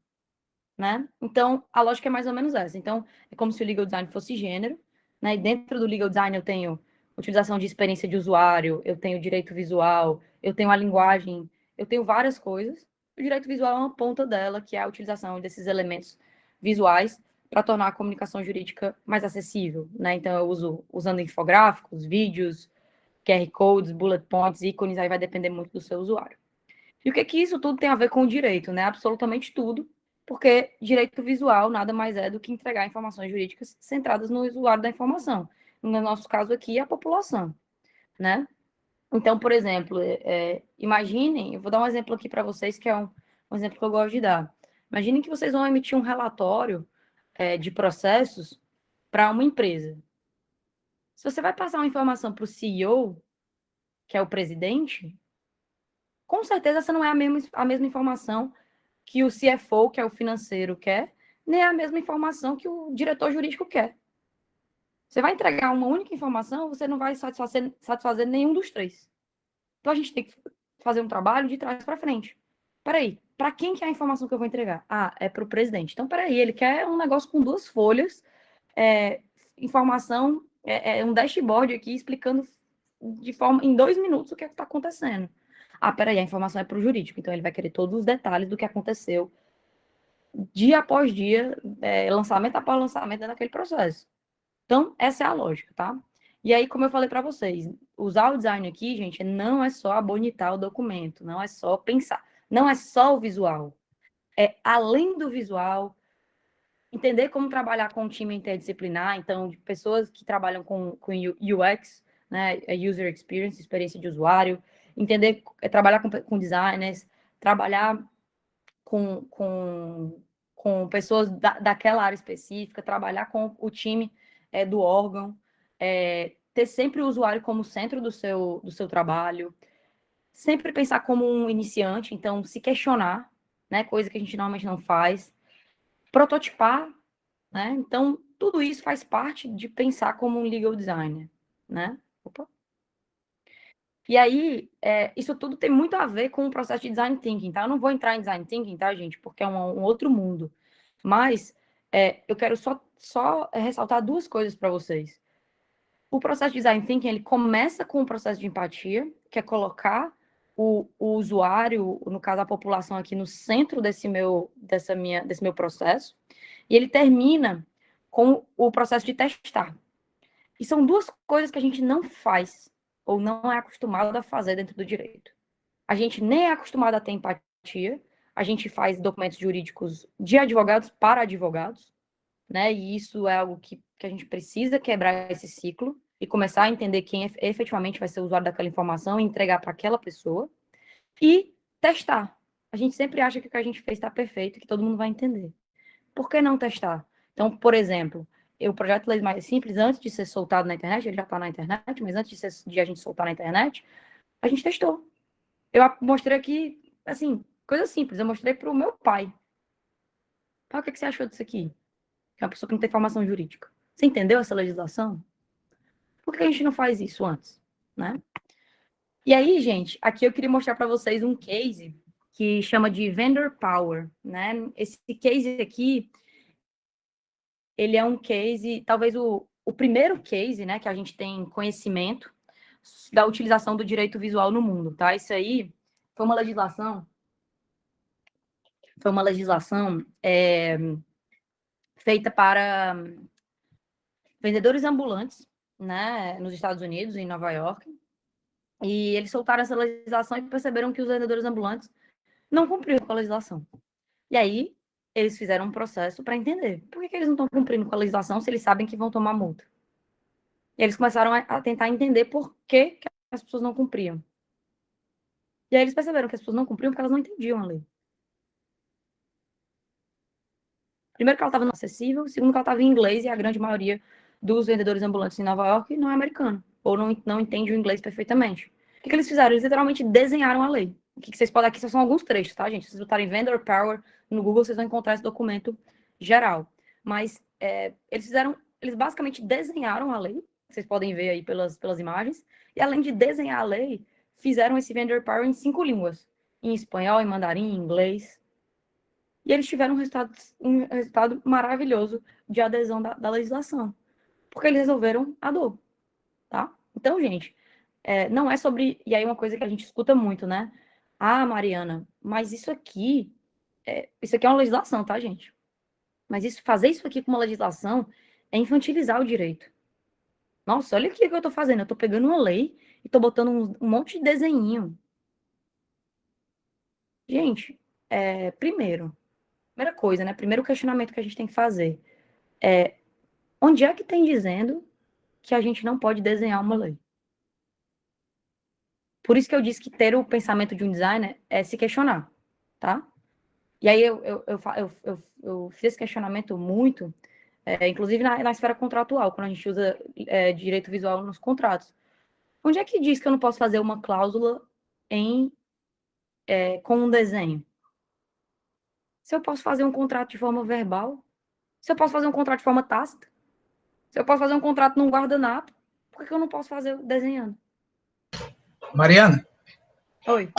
né? Então, a lógica é mais ou menos essa. Então, é como se o legal design fosse gênero, né? E dentro do legal design eu tenho utilização de experiência de usuário, eu tenho direito visual, eu tenho a linguagem, eu tenho várias coisas. O direito visual é uma ponta dela, que é a utilização desses elementos visuais para tornar a comunicação jurídica mais acessível, né? Então, eu uso usando infográficos, vídeos, QR codes, bullet points, ícones, aí vai depender muito do seu usuário. E o que isso tudo tem a ver com o direito, né? Absolutamente tudo, porque direito visual nada mais é do que entregar informações jurídicas centradas no usuário da informação. No nosso caso aqui, a população, né? Então, por exemplo, imaginem, eu vou dar um exemplo aqui para vocês, que é um exemplo que eu gosto de dar. Imaginem que vocês vão emitir um relatório de processos para uma empresa. Se você vai passar uma informação para o CEO, que é o presidente, com certeza essa não é a mesma informação que o CFO, que é o financeiro, quer, nem é a mesma informação que o diretor jurídico quer. Você vai entregar uma única informação, você não vai satisfazer nenhum dos três. Então a gente tem que fazer um trabalho de trás para frente. Peraí, para quem que é a informação que eu vou entregar? Ah, é para o presidente. Então, peraí, ele quer um negócio com 2 folhas, informação, um dashboard aqui explicando em 2 minutos o que está acontecendo. Ah, peraí, a informação é para o jurídico, então ele vai querer todos os detalhes do que aconteceu dia após dia, lançamento após lançamento daquele processo. Então, essa é a lógica, tá? E aí, como eu falei para vocês, usar o design aqui, gente, não é só abonitar o documento, não é só pensar, não é só o visual. É além do visual, entender como trabalhar com um time interdisciplinar, então, de pessoas que trabalham com UX, né, User Experience, experiência de usuário, entender, trabalhar com designers, trabalhar com pessoas daquela área específica, trabalhar com o time do órgão, ter sempre o usuário como centro do seu trabalho, sempre pensar como um iniciante, então se questionar, né, coisa que a gente normalmente não faz, prototipar, né, então tudo isso faz parte de pensar como um legal designer, né? Opa. E aí, isso tudo tem muito a ver com o processo de design thinking, tá? Eu não vou entrar em design thinking, tá, gente? Porque é um outro mundo. Mas eu quero só ressaltar 2 coisas para vocês. O processo de design thinking, ele começa com o processo de empatia, que é colocar o usuário, no caso a população aqui, no centro desse meu processo. E ele termina com o processo de testar. E são 2 coisas que a gente não faz ou não é acostumado a fazer dentro do direito. A gente nem é acostumado a ter empatia, a gente faz documentos jurídicos de advogados para advogados, né? E isso é algo que a gente precisa quebrar esse ciclo e começar a entender quem efetivamente vai ser o usuário daquela informação e entregar para aquela pessoa. E testar. A gente sempre acha que o que a gente fez está perfeito, que todo mundo vai entender. Por que não testar? Então, por exemplo, o projeto Leis Mais Simples, antes de ser soltado na internet, ele já está na internet, mas antes de a gente soltar na internet, a gente testou. Eu mostrei aqui, assim, coisa simples, eu mostrei para o meu pai. Pai, o que você achou disso aqui? Que é uma pessoa que não tem formação jurídica. Você entendeu essa legislação? Por que a gente não faz isso antes, né? E aí, gente, aqui eu queria mostrar para vocês um case que chama de Vendor Power, né? Esse case aqui, ele é um case, talvez o primeiro case, né, que a gente tem conhecimento da utilização do direito visual no mundo, tá? Isso aí foi uma legislação feita para vendedores ambulantes, né, nos Estados Unidos, em Nova York, e eles soltaram essa legislação e perceberam que os vendedores ambulantes não cumpriam com a legislação. E aí, eles fizeram um processo para entender por que eles não estão cumprindo com a legislação se eles sabem que vão tomar multa. E eles começaram a tentar entender por que as pessoas não cumpriam. E aí eles perceberam que as pessoas não cumpriam porque elas não entendiam a lei. Primeiro que ela estava não acessível, segundo que ela estava em inglês e a grande maioria dos vendedores ambulantes em Nova York não é americano, ou não entende o inglês perfeitamente. O que eles fizeram? Eles literalmente desenharam a lei. O que vocês podem aqui são alguns trechos, tá, gente? Se vocês botarem Vendor Power no Google, vocês vão encontrar esse documento geral. Mas eles basicamente desenharam a lei, vocês podem ver aí pelas imagens, e além de desenhar a lei, fizeram esse Vendor Power em 5 línguas, em espanhol, em mandarim, em inglês. E eles tiveram um resultado maravilhoso de adesão da legislação, porque eles resolveram a dor, tá? Então, gente, não é sobre... E aí uma coisa que a gente escuta muito, né? Ah, Mariana, mas isso aqui é uma legislação, tá, gente? Mas fazer isso aqui com uma legislação é infantilizar o direito. Nossa, olha o que eu tô fazendo. Eu tô pegando uma lei e tô botando um monte de desenhinho. Gente, primeira coisa, né? Primeiro questionamento que a gente tem que fazer é: onde é que tem dizendo que a gente não pode desenhar uma lei? Por isso que eu disse que ter o pensamento de um designer é se questionar, tá? E aí eu fiz esse questionamento muito, inclusive na esfera contratual, quando a gente usa direito visual nos contratos. Onde é que diz que eu não posso fazer uma cláusula com um desenho? Se eu posso fazer um contrato de forma verbal, se eu posso fazer um contrato de forma tácita, se eu posso fazer um contrato num guardanapo, por que eu não posso fazer desenhando? Mariana? Oi.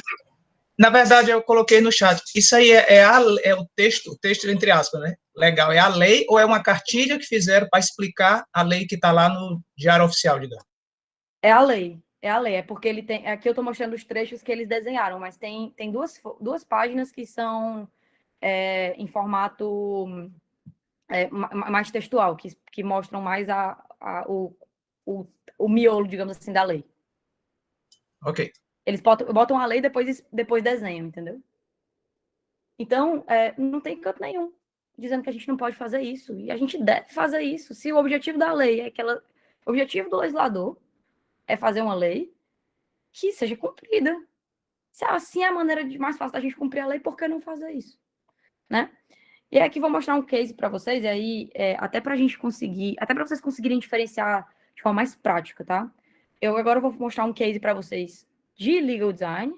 Na verdade, eu coloquei no chat. Isso aí é o texto entre aspas, né? Legal. É a lei ou é uma cartilha que fizeram para explicar a lei que está lá no Diário Oficial, digamos? É a lei. É porque ele tem... Aqui eu estou mostrando os trechos que eles desenharam, mas tem duas páginas que são em formato mais textual, que mostram mais o miolo, digamos assim, da lei. Ok. Eles botam a lei e depois desenham, entendeu? Então, não tem canto nenhum dizendo que a gente não pode fazer isso. E a gente deve fazer isso. Se o objetivo da lei o objetivo do legislador é fazer uma lei que seja cumprida. Se assim é a maneira mais fácil da gente cumprir a lei, por que não fazer isso? Né? E aqui vou mostrar um case para vocês, e aí, até para vocês conseguirem diferenciar de forma mais prática, tá? Eu agora vou mostrar um case para vocês de legal design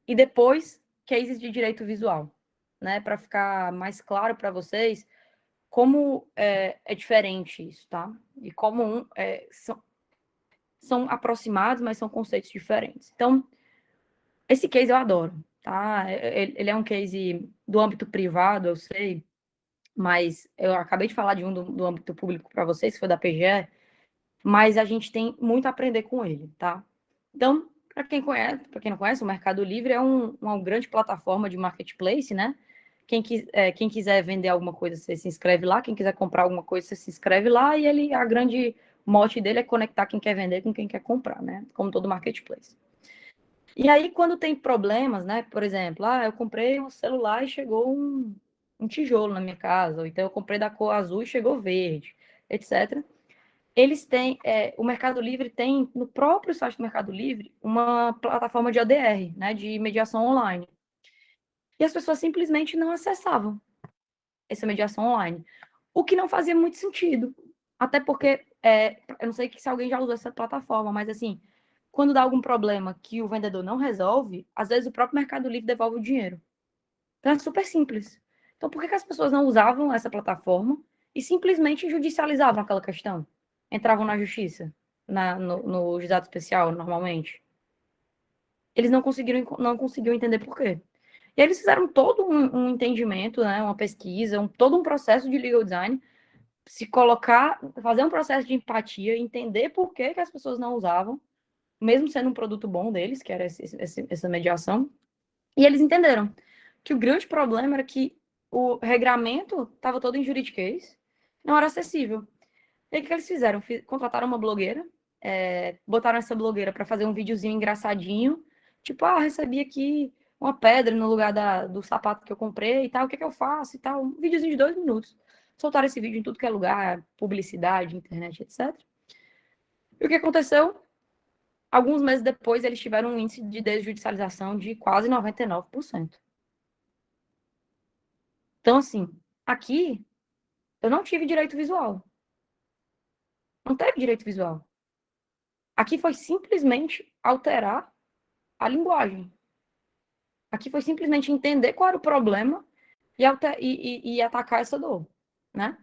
e depois cases de direito visual, né? Para ficar mais claro para vocês como é diferente isso, tá? E como são aproximados, mas são conceitos diferentes. Então, esse case eu adoro, tá? Ele é um case do âmbito privado, eu sei, mas eu acabei de falar de um do âmbito público para vocês, que foi da PGE, mas a gente tem muito a aprender com ele, tá? Então, para quem não conhece, o Mercado Livre é uma grande plataforma de marketplace, né? Quem quiser vender alguma coisa, você se inscreve lá. Quem quiser comprar alguma coisa, você se inscreve lá. E a grande mote dele é conectar quem quer vender com quem quer comprar, né? Como todo marketplace. E aí, quando tem problemas, né? Por exemplo, eu comprei um celular e chegou um tijolo na minha casa. Ou então eu comprei da cor azul e chegou verde, etc. Eles têm, o Mercado Livre tem, no próprio site do Mercado Livre, uma plataforma de ODR, né, de mediação online. E as pessoas simplesmente não acessavam essa mediação online, o que não fazia muito sentido. Até porque, eu não sei se alguém já usou essa plataforma, mas assim, quando dá algum problema que o vendedor não resolve, às vezes o próprio Mercado Livre devolve o dinheiro. Então é super simples. Então por que as pessoas não usavam essa plataforma e simplesmente judicializavam aquela questão? Entravam na justiça, no juizado especial, normalmente. eles não conseguiram entender por quê. E eles fizeram todo um entendimento, né, uma pesquisa, todo um processo de legal design, se colocar, fazer um processo de empatia, entender por que as pessoas não usavam, mesmo sendo um produto bom deles, que era essa mediação, e eles entenderam que o grande problema era que o regramento estava todo em juridiquês, não era acessível. E aí, o que eles fizeram? Contrataram uma blogueira, botaram essa blogueira para fazer um videozinho engraçadinho, tipo, recebi aqui uma pedra no lugar do sapato que eu comprei e tal, o que eu faço e tal. Um videozinho de 2 minutos. Soltaram esse vídeo em tudo que é lugar, publicidade, internet, etc. E o que aconteceu? Alguns meses depois, eles tiveram um índice de desjudicialização de quase 99%. Então, assim, aqui, eu não tive direito visual. Não teve direito visual. Aqui foi simplesmente alterar a linguagem. Aqui foi simplesmente entender qual era o problema e atacar essa dor, né?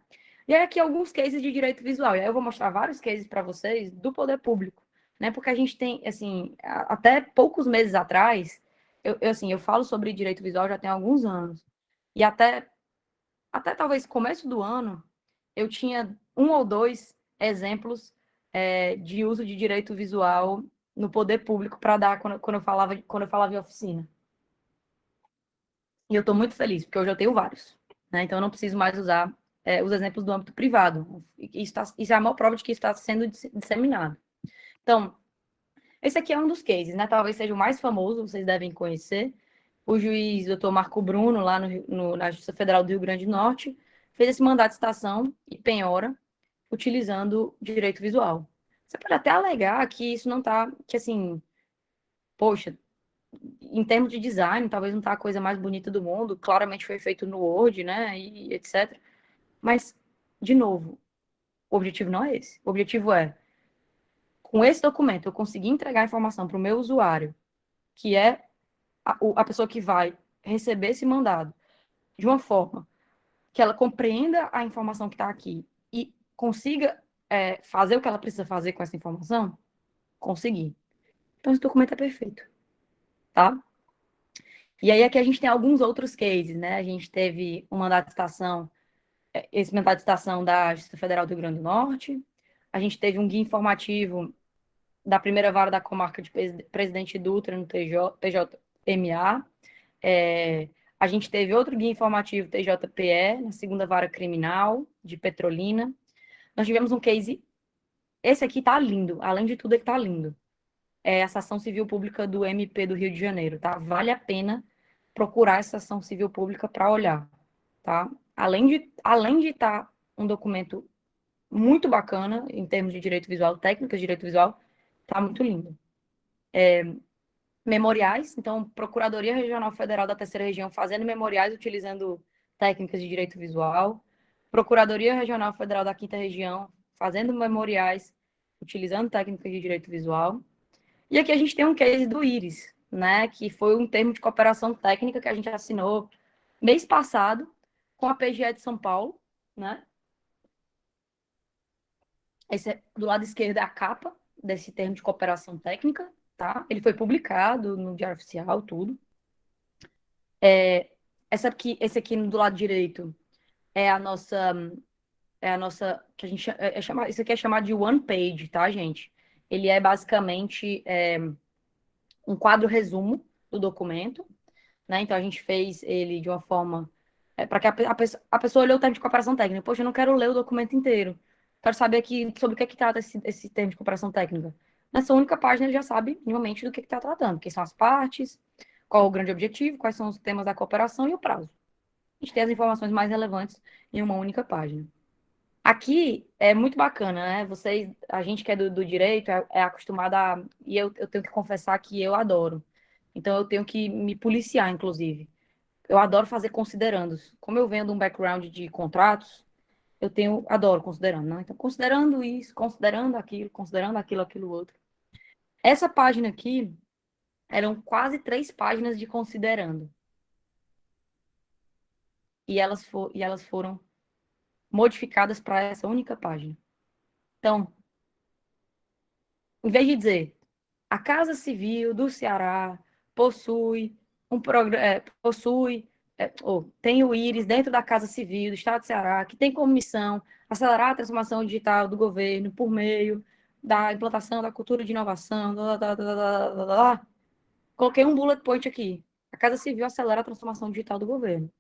E aí aqui alguns cases de direito visual. E aí eu vou mostrar vários cases para vocês do poder público, né? Porque a gente tem, assim, até poucos meses atrás, eu falo sobre direito visual já tem alguns anos. E até talvez começo do ano, eu tinha 1 ou 2 exemplos de uso de direito visual no poder público para dar quando eu falava em oficina. E eu estou muito feliz, porque hoje eu tenho vários, né? Então eu não preciso mais usar os exemplos do âmbito privado. Isso é a maior prova de que isso está sendo disseminado. Então, esse aqui é um dos cases, né? Talvez seja o mais famoso, vocês devem conhecer. O juiz Dr. Marco Bruno, lá na Justiça Federal do Rio Grande do Norte, fez esse mandato de citação e penhora utilizando direito visual. Você pode até alegar que isso não está, que assim, poxa, em termos de design, talvez não tá a coisa mais bonita do mundo, claramente foi feito no Word, né, e etc. Mas, de novo, o objetivo não é esse. O objetivo é, com esse documento, eu conseguir entregar a informação para o meu usuário, que é a pessoa que vai receber esse mandado, de uma forma que ela compreenda a informação que está aqui e consiga fazer o que ela precisa fazer com essa informação, conseguir. Então, esse documento é perfeito, tá? E aí aqui a gente tem alguns outros cases, né? A gente teve um mandato de citação, esse mandato de citação da Justiça Federal do Rio Grande do Norte, a gente teve um guia informativo da primeira vara da comarca de Presidente Dutra no TJMA, a gente teve outro guia informativo TJPE, na segunda vara criminal de Petrolina. Nós tivemos um case, esse aqui tá lindo, além de tudo ele tá lindo. É essa ação civil pública do MP do Rio de Janeiro, tá? Vale a pena procurar essa ação civil pública para olhar, tá? Além de estar um documento muito bacana em termos de direito visual, técnicas de direito visual, tá muito lindo. Memoriais, então, Procuradoria Regional Federal da Terceira Região fazendo memoriais utilizando técnicas de direito visual, Procuradoria Regional Federal da Quinta Região fazendo memoriais utilizando técnicas de direito visual. E aqui a gente tem um case do Íris, né, que foi um termo de cooperação técnica que a gente assinou mês passado com a PGE de São Paulo, né? Esse é, do lado esquerdo é a capa desse termo de cooperação técnica, tá? Ele foi publicado no Diário Oficial, tudo. Esse aqui do lado direito é a nossa que a gente isso aqui é chamado de one page, tá, gente? Ele é basicamente um quadro resumo do documento, né? Então a gente fez ele de uma forma para que a pessoa olhou o termo de cooperação técnica. Poxa, eu não quero ler o documento inteiro. Quero saber aqui sobre o que é que trata esse termo de cooperação técnica. Nessa única página ele já sabe minimamente do que está tratando, quem são as partes, qual o grande objetivo, quais são os temas da cooperação e o prazo. A gente tem as informações mais relevantes em uma única página. Aqui é muito bacana, né? A gente que é do direito é acostumado e eu tenho que confessar que eu adoro. Então eu tenho que me policiar, inclusive. Eu adoro fazer considerandos. Como eu venho de um background de contratos, adoro considerando, né? Então, considerando isso, considerando aquilo outro. Essa página aqui eram quase 3 páginas de considerando. E elas foram modificadas para essa única página. Então, em vez de dizer a Casa Civil do Ceará possui tem o IRIS dentro da Casa Civil do Estado do Ceará, que tem como missão acelerar a transformação digital do governo por meio da implantação da cultura de inovação, Coloquei um bullet point aqui. A Casa Civil acelera a transformação digital do governo.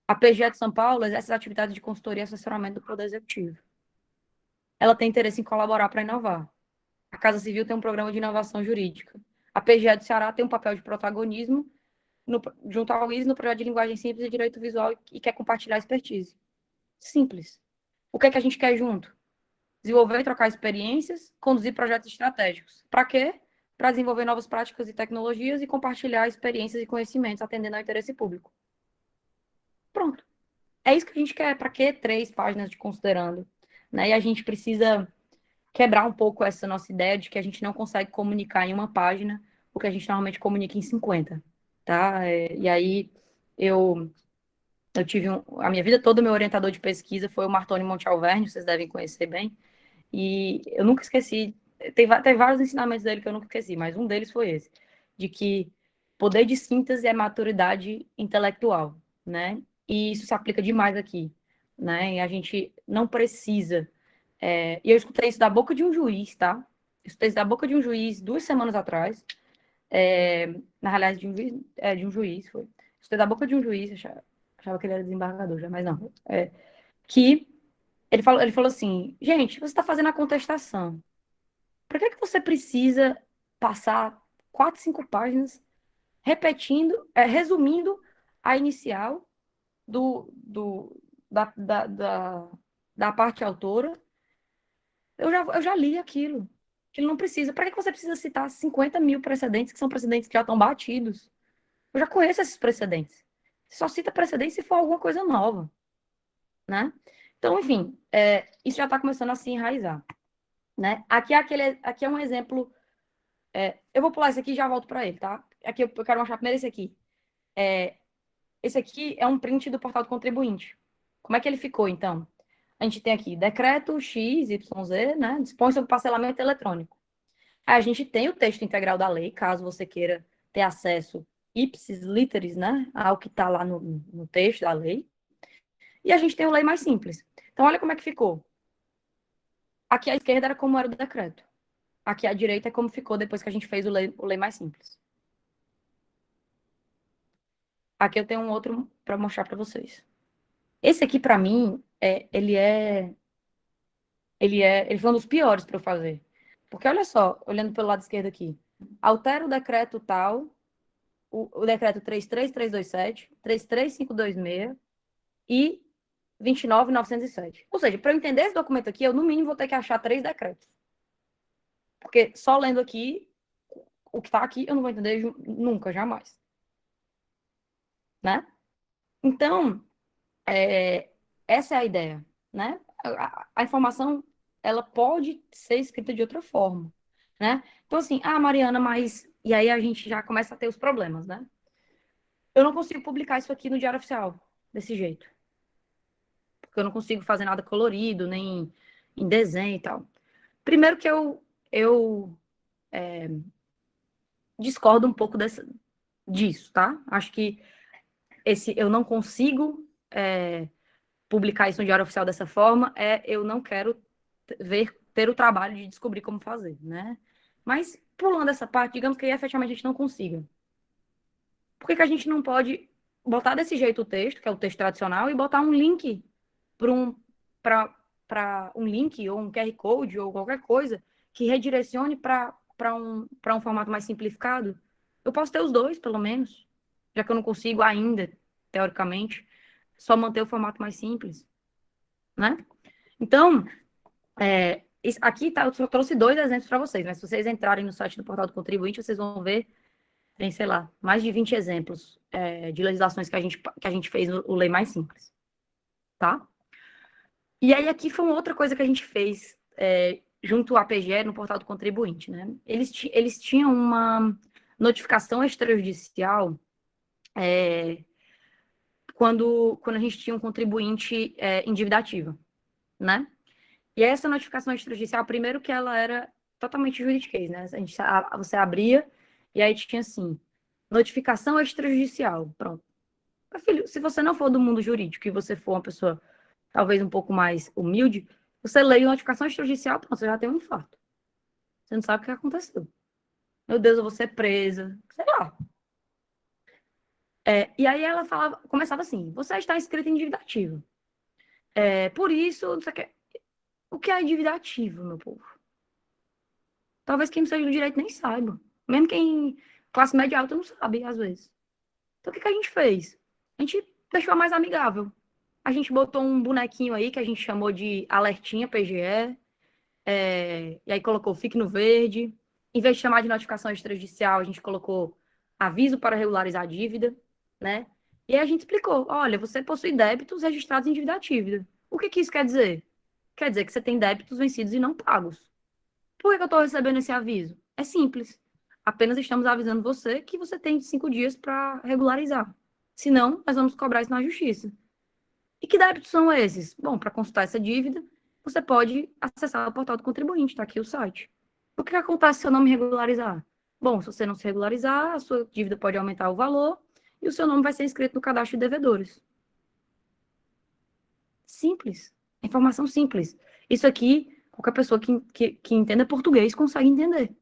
A PGE de São Paulo exerce as atividades de consultoria e assessoramento do Poder Executivo. Ela tem interesse em colaborar para inovar. A Casa Civil tem um programa de inovação jurídica. A PGE do Ceará tem um papel de protagonismo junto ao IS no projeto de linguagem simples e direito visual e quer compartilhar expertise. Simples. O que é que a gente quer junto? Desenvolver e trocar experiências, conduzir projetos estratégicos. Para quê? Para desenvolver novas práticas e tecnologias e compartilhar experiências e conhecimentos, atendendo ao interesse público. Pronto. É isso que a gente quer. Para que 3 páginas de considerando? Né? E a gente precisa quebrar um pouco essa nossa ideia de que a gente não consegue comunicar em uma página o que a gente normalmente comunica em 50. Tá? E aí, eu tive a minha vida toda, meu orientador de pesquisa foi o Martoni Montealverne, vocês devem conhecer bem, e eu nunca esqueci, tem vários ensinamentos dele que eu nunca esqueci, mas um deles foi esse, de que poder de síntese é maturidade intelectual, né? E isso se aplica demais aqui, né? E a gente não precisa... e eu escutei isso da boca de um juiz, tá? Eu escutei isso da boca de um juiz 2 semanas atrás, na realidade, de um juiz, foi. Escutei da boca de um juiz, achava que ele era desembargador já, mas não. Que ele falou assim, gente, você está fazendo a contestação. Para que você precisa passar 4, 5 páginas repetindo, resumindo a inicial da parte autora? Eu já li aquilo. Aquilo não precisa. Para que você precisa citar 50 mil precedentes, que são precedentes que já estão batidos? Eu já conheço esses precedentes. Você só cita precedentes se for alguma coisa nova, né? Então, enfim, isso já está começando a se enraizar, né? Aqui é um exemplo. Eu vou pular esse aqui e já volto para ele, tá? Aqui eu quero mostrar primeiro esse aqui. Esse aqui é um print do portal do contribuinte. Como é que ele ficou, então? A gente tem aqui decreto XYZ, né? Dispõe sobre parcelamento eletrônico. Aí a gente tem o texto integral da lei, caso você queira ter acesso ipsis literis, né? Ao que está lá no texto da lei. E a gente tem o lei mais simples. Então, olha como é que ficou. Aqui à esquerda era como era o decreto. Aqui à direita é como ficou depois que a gente fez o lei mais simples. Aqui eu tenho um outro para mostrar para vocês. Esse aqui, para mim, ele foi um dos piores para eu fazer. Porque olha só, olhando pelo lado esquerdo aqui. Altera o decreto tal, o decreto 33327, 33526 e 29.907. Ou seja, para eu entender esse documento aqui, eu no mínimo vou ter que achar 3 decretos. Porque só lendo aqui, o que está aqui, eu não vou entender nunca, jamais. Né? Então, essa é a ideia. Né? A informação, ela pode ser escrita de outra forma. Né? Então, assim, Mariana, mas... E aí a gente já começa a ter os problemas, né? Eu não consigo publicar isso aqui no Diário Oficial, desse jeito. Porque eu não consigo fazer nada colorido, nem em desenho e tal. Primeiro que eu discordo um pouco disso, tá? Acho que eu não consigo publicar isso no Diário Oficial dessa forma, eu não quero ter o trabalho de descobrir como fazer, né? Mas, pulando essa parte, digamos que efetivamente a gente não consiga. Por que a gente não pode botar desse jeito o texto, que é o texto tradicional, e botar um link para um link ou um QR Code ou qualquer coisa que redirecione para um formato mais simplificado? Eu posso ter os dois, pelo menos, já que eu não consigo ainda, teoricamente, só manter o formato mais simples, né? Então, aqui tá, eu só trouxe 2 exemplos para vocês, mas se vocês entrarem no site do Portal do Contribuinte, vocês vão ver, tem, sei lá, mais de 20 exemplos de legislações que a gente fez o Lei Mais Simples, tá? E aí aqui foi uma outra coisa que a gente fez junto à PGE no Portal do Contribuinte, né? Eles tinham uma notificação extrajudicial quando a gente tinha um contribuinte em dívida ativa, né? E essa notificação extrajudicial, primeiro que ela era totalmente juridiquês, né? Você abria E aí tinha assim, notificação extrajudicial, pronto. Meu filho, se você não for do mundo jurídico e você for uma pessoa talvez um pouco mais humilde, você lê notificação extrajudicial, pronto, você já tem um infarto. Você não sabe o que aconteceu. Meu Deus, eu vou ser presa, sei lá. E aí ela começava assim, você está inscrito em dívida ativa. Por isso, não sei o que. O que é dívida ativa, meu povo? Talvez quem não seja do direito nem saiba. Mesmo quem classe média alta não sabe, às vezes. Então, o que a gente fez? A gente deixou mais amigável. A gente botou um bonequinho aí que a gente chamou de alertinha PGE, e aí colocou fique no verde. Em vez de chamar de notificação extrajudicial, a gente colocou aviso para regularizar a dívida, né? E aí a gente explicou, olha, você possui débitos registrados em dívida ativa. O que isso quer dizer? Quer dizer que você tem débitos vencidos e não pagos. Por que eu estou recebendo esse aviso? É simples. Apenas estamos avisando você que você tem 5 dias para regularizar. Senão, nós vamos cobrar isso na justiça. E que débitos são esses? Bom, para consultar essa dívida, você pode acessar o portal do contribuinte, está aqui o site. O que acontece se eu não me regularizar? Bom, se você não se regularizar, a sua dívida pode aumentar o valor e o seu nome vai ser inscrito no cadastro de devedores. Simples. Informação simples. Isso aqui, qualquer pessoa que entenda português consegue entender.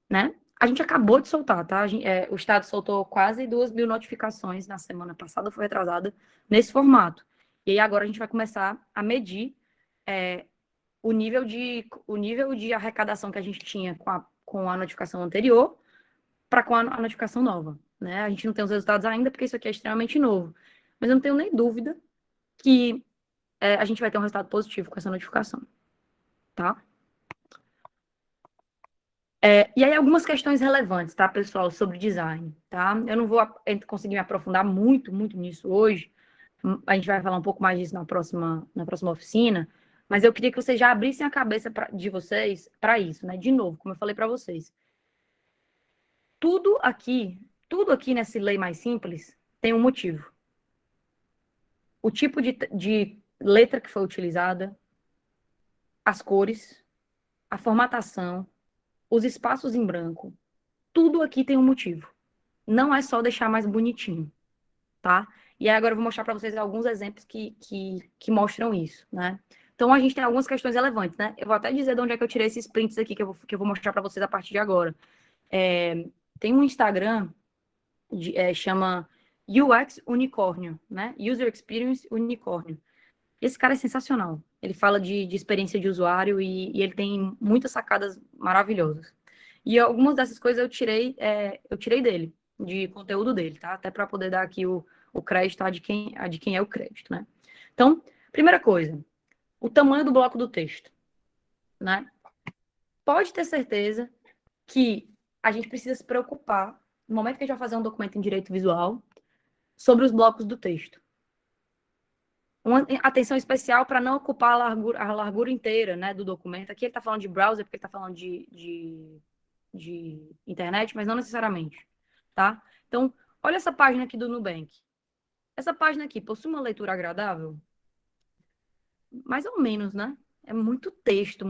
Né? A gente acabou de soltar, tá? O Estado soltou quase 2.000 notificações na semana passada, foi retrasada, nesse formato. E aí agora a gente vai começar a medir o nível de arrecadação que a gente tinha com a notificação anterior para com a notificação nova. Né? A gente não tem os resultados ainda, porque isso aqui é extremamente novo. Mas eu não tenho nem dúvida que a gente vai ter um resultado positivo com essa notificação. Tá? E aí, algumas questões relevantes, tá, pessoal, sobre design, tá? Eu não vou conseguir me aprofundar muito nisso hoje. A gente vai falar um pouco mais disso na próxima oficina, mas eu queria que vocês já abrissem a cabeça de vocês para isso, né? De novo, como eu falei para vocês. Tudo aqui nessa lei mais simples tem um motivo. O tipo de letra que foi utilizada, as cores, a formatação, os espaços em branco, tudo aqui tem um motivo. Não é só deixar mais bonitinho, tá? E aí agora eu vou mostrar para vocês alguns exemplos que mostram isso, né? Então a gente tem algumas questões relevantes, né? Eu vou até dizer de onde é que eu tirei esses prints aqui que eu vou mostrar para vocês a partir de agora. Tem um Instagram chama UX Unicórnio, né? User Experience Unicórnio. Esse cara é sensacional. Ele fala de experiência de usuário e ele tem muitas sacadas maravilhosas. E algumas dessas coisas eu tirei dele, de conteúdo dele, tá? Até para poder dar aqui o crédito de quem é o crédito, né? Então, primeira coisa, o tamanho do bloco do texto, né? Pode ter certeza que a gente precisa se preocupar, no momento que a gente vai fazer um documento em direito visual, sobre os blocos do texto. Uma atenção especial para não ocupar a largura inteira, né, do documento. Aqui ele está falando de browser, porque ele está falando de internet, mas não necessariamente, tá? Então, olha essa página aqui do Nubank. Essa página aqui possui uma leitura agradável? Mais ou menos, né? É muito texto,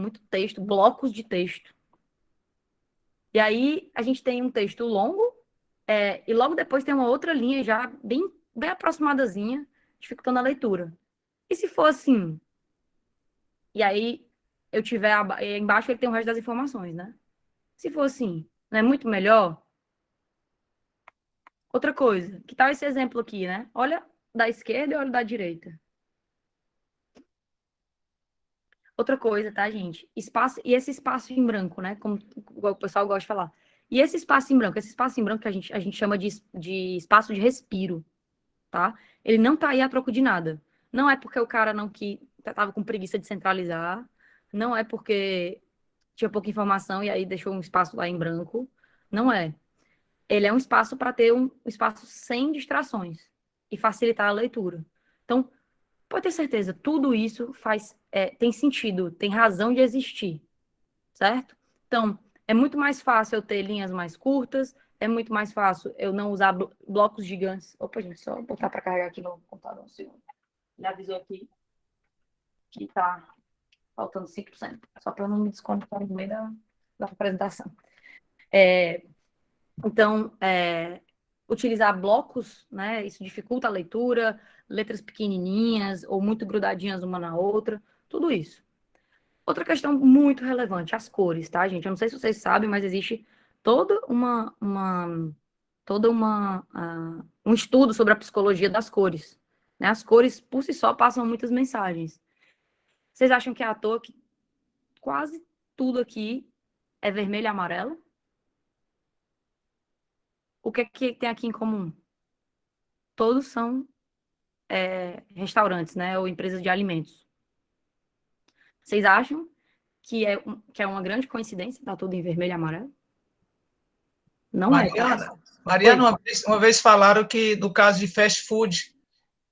blocos de texto. E aí, a gente tem um texto longo, e logo depois tem uma outra linha já bem aproximadazinha, dificultando a leitura. E se for assim, e aí eu tiver embaixo ele tem o resto das informações, né? Se for assim, não é muito melhor? Outra coisa, que tal esse exemplo aqui, né? Olha da esquerda e olha da direita. Outra coisa, tá, gente? Esse espaço em branco, né? Como o pessoal gosta de falar. E esse espaço em branco que a gente chama de espaço de respiro, tá? Ele não tá aí a troco de nada. Não é porque o cara não que tava com preguiça de centralizar, não é porque tinha pouca informação e aí deixou um espaço lá em branco. Não é. Ele é um espaço para ter um espaço sem distrações e facilitar a leitura. Então, pode ter certeza, tudo isso tem sentido, tem razão de existir, certo? Então, é muito mais fácil eu ter linhas mais curtas, é muito mais fácil eu não usar blocos gigantes. Opa, gente, só botar para carregar aqui no computador um segundo. Ele avisou aqui que está faltando 5%, só para eu não me desconectar no meio da apresentação. Então, utilizar blocos, né? Isso dificulta a leitura, letras pequenininhas ou muito grudadinhas uma na outra, tudo isso. Outra questão muito relevante, as cores, tá, gente? Eu não sei se vocês sabem, mas existe toda um estudo sobre a psicologia das cores, né? As cores, por si só, passam muitas mensagens. Vocês acham que é à toa que quase tudo aqui é vermelho e amarelo? O que é que tem aqui em comum? Todos são restaurantes, né? Ou empresas de alimentos. Vocês acham que é uma grande coincidência estar tudo em vermelho e amarelo? Não é, tá? Mariana, Oi. uma vez falaram que no caso de fast food,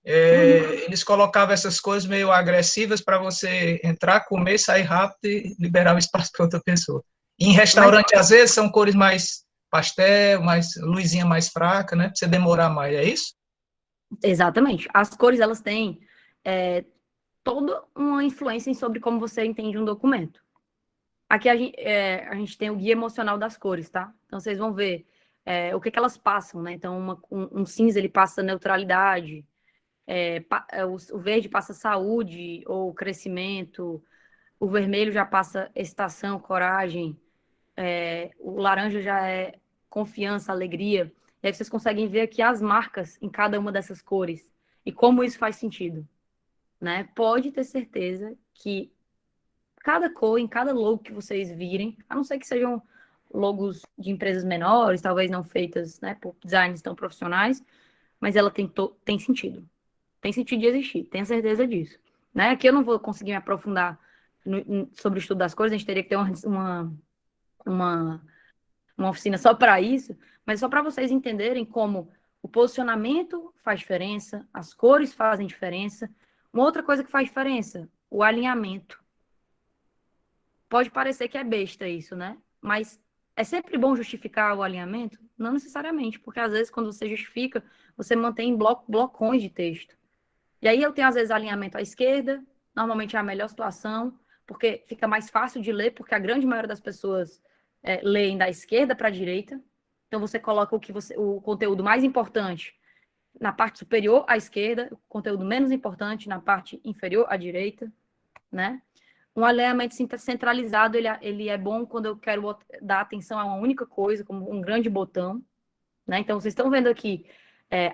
eles colocavam essas coisas meio agressivas para você entrar, comer, sair rápido e liberar o espaço para outra pessoa. E em restaurante, às vezes, são cores mais pastel, mais luzinha mais fraca, né? Para você demorar mais, é isso? Exatamente. As cores, elas têm toda uma influência sobre como você entende um documento. Aqui a gente tem o guia emocional das cores, tá? Então, vocês vão ver o que elas passam, né? Então, um cinza, ele passa neutralidade, o verde passa saúde ou crescimento, o vermelho já passa excitação, coragem, o laranja já é confiança, alegria. E aí vocês conseguem ver aqui as marcas em cada uma dessas cores e como isso faz sentido, né? Pode ter certeza que cada cor, em cada logo que vocês virem, a não ser que sejam logos de empresas menores, talvez não feitas, né, por designers tão profissionais, mas ela tem sentido. Tem sentido de existir, tenho certeza disso. Né? Aqui eu não vou conseguir me aprofundar sobre o estudo das cores, a gente teria que ter uma, uma oficina só para isso, mas só para vocês entenderem como o posicionamento faz diferença, as cores fazem diferença. Uma outra coisa que faz diferença, o alinhamento. Pode parecer que é besta isso, né? Mas é sempre bom justificar o alinhamento? Não necessariamente, porque às vezes quando você justifica, você mantém blocões de texto. E aí eu tenho às vezes alinhamento à esquerda, normalmente é a melhor situação, porque fica mais fácil de ler, porque a grande maioria das pessoas leem da esquerda para a direita. Então você coloca o conteúdo mais importante na parte superior à esquerda, o conteúdo menos importante na parte inferior à direita, né? Um alinhamento centralizado, ele é bom quando eu quero dar atenção a uma única coisa, como um grande botão, né? Então, vocês estão vendo aqui,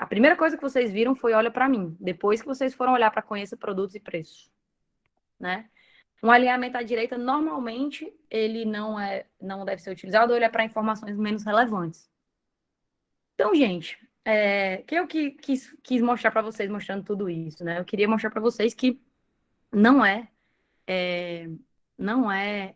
a primeira coisa que vocês viram foi olha para mim, depois que vocês foram olhar para conheça produtos e preços, né? Um alinhamento à direita, normalmente, ele não deve ser utilizado, ou ele é para informações menos relevantes. Então, gente, que eu quis mostrar para vocês, mostrando tudo isso, né? Eu queria mostrar para vocês que não é não é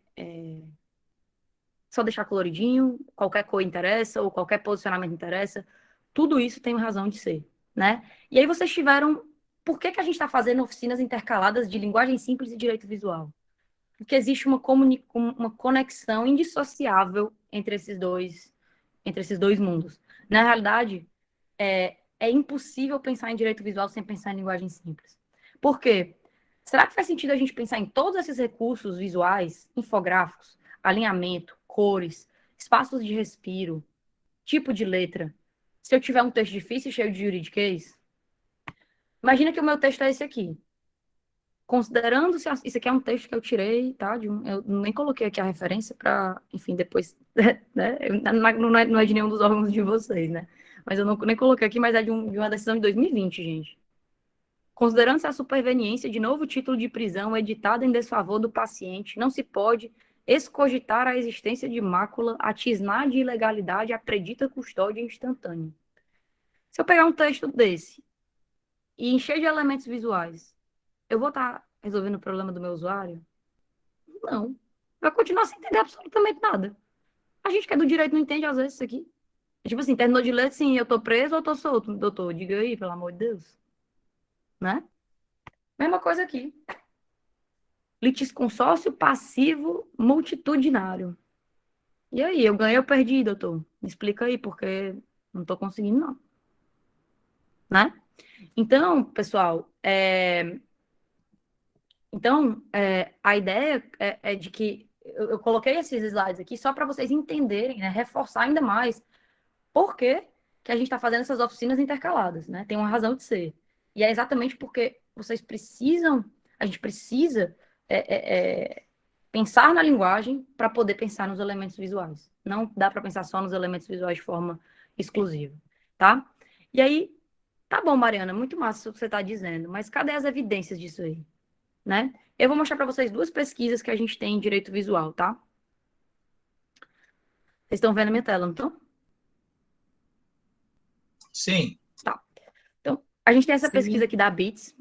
só deixar coloridinho, qualquer cor interessa, ou qualquer posicionamento interessa. Tudo isso tem razão de ser, né? E aí vocês tiveram... Por que a gente está fazendo oficinas intercaladas de linguagem simples e direito visual? Porque existe uma conexão indissociável entre esses dois mundos. Na realidade, é impossível pensar em direito visual sem pensar em linguagem simples. Por quê? Será que faz sentido a gente pensar em todos esses recursos visuais, infográficos, alinhamento, cores, espaços de respiro, tipo de letra, se eu tiver um texto difícil cheio de juridiquês? Imagina que o meu texto é esse aqui. Considerando se isso aqui é um texto que eu tirei, tá? Eu nem coloquei aqui a referência para, enfim, depois, né? Não é de nenhum dos órgãos de vocês, né? Mas eu nem coloquei aqui, mas é de uma decisão de 2020, gente. Considerando-se a superveniência de novo título de prisão editado em desfavor do paciente, não se pode excogitar a existência de mácula a tisnar de ilegalidade a predita custódia instantânea. Se eu pegar um texto desse e encher de elementos visuais, eu vou estar resolvendo o problema do meu usuário? Não. Vai continuar sem entender absolutamente nada. A gente que é do direito não entende às vezes isso aqui. Tipo assim, terminou de ler, sim, eu tô preso ou tô solto? Doutor, diga aí, pelo amor de Deus. Né? Mesma coisa aqui. Litisconsórcio passivo multitudinário. E aí, eu ganhei ou perdi, doutor? Me explica aí, porque não estou conseguindo, não. Né? Então, pessoal, a ideia é de que eu coloquei esses slides aqui só para vocês entenderem, né, reforçar ainda mais por que a gente está fazendo essas oficinas intercaladas, né? Tem uma razão de ser. E é exatamente porque vocês precisam, a gente precisa pensar na linguagem para poder pensar nos elementos visuais. Não dá para pensar só nos elementos visuais de forma exclusiva, tá? E aí, tá bom, Mariana, muito massa o que você está dizendo, mas cadê as evidências disso aí, né? Eu vou mostrar para vocês duas pesquisas que a gente tem em direito visual, tá? Vocês estão vendo a minha tela, não estão? Sim. Tá. Então, a gente tem essa Sim. pesquisa aqui da BITS,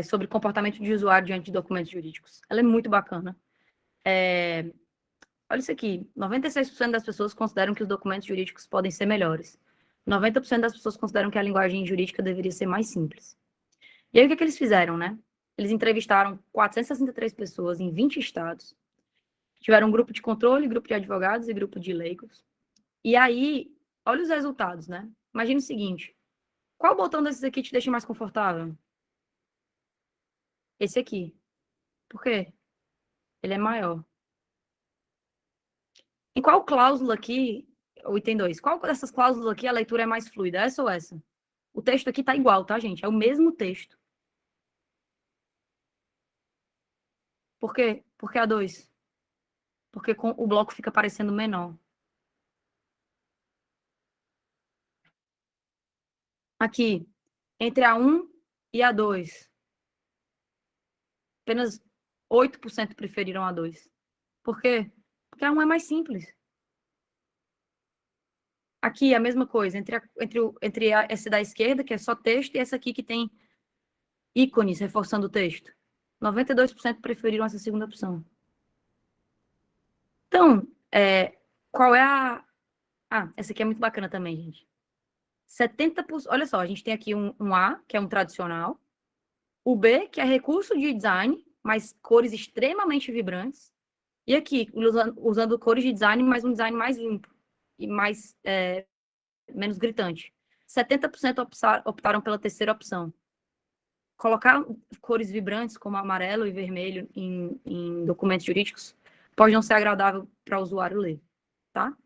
sobre comportamento de usuário diante de documentos jurídicos. Ela é muito bacana. Olha isso aqui, 96% das pessoas consideram que os documentos jurídicos podem ser melhores. 90% das pessoas consideram que a linguagem jurídica deveria ser mais simples. E aí, o que eles fizeram, né? Eles entrevistaram 463 pessoas em 20 estados. Tiveram um grupo de controle, grupo de advogados e grupo de leigos. E aí, olha os resultados, né? Imagina o seguinte, qual botão desses aqui te deixa mais confortável? Esse aqui. Por quê? Ele é maior. Em qual cláusula aqui, o item 2, qual dessas cláusulas aqui a leitura é mais fluida? Essa ou essa? O texto aqui tá igual, tá, gente? É o mesmo texto. Por quê? Porque a 2. Porque o bloco fica parecendo menor. Aqui, entre a 1 e a 2, apenas 8% preferiram a 2. Por quê? Porque a 1 é mais simples. Aqui, a mesma coisa, entre essa da esquerda, que é só texto, e essa aqui que tem ícones reforçando o texto. 92% preferiram essa segunda opção. Então, qual é a... Ah, essa aqui é muito bacana também, gente. 70%... Olha só, a gente tem aqui um A, que é um tradicional. O B, que é recurso de design, mas cores extremamente vibrantes. E aqui, usando cores de design, mas um design mais limpo e mais menos gritante. 70% optaram pela terceira opção. Colocar cores vibrantes, como amarelo e vermelho, em documentos jurídicos, pode não ser agradável para o usuário ler, tá?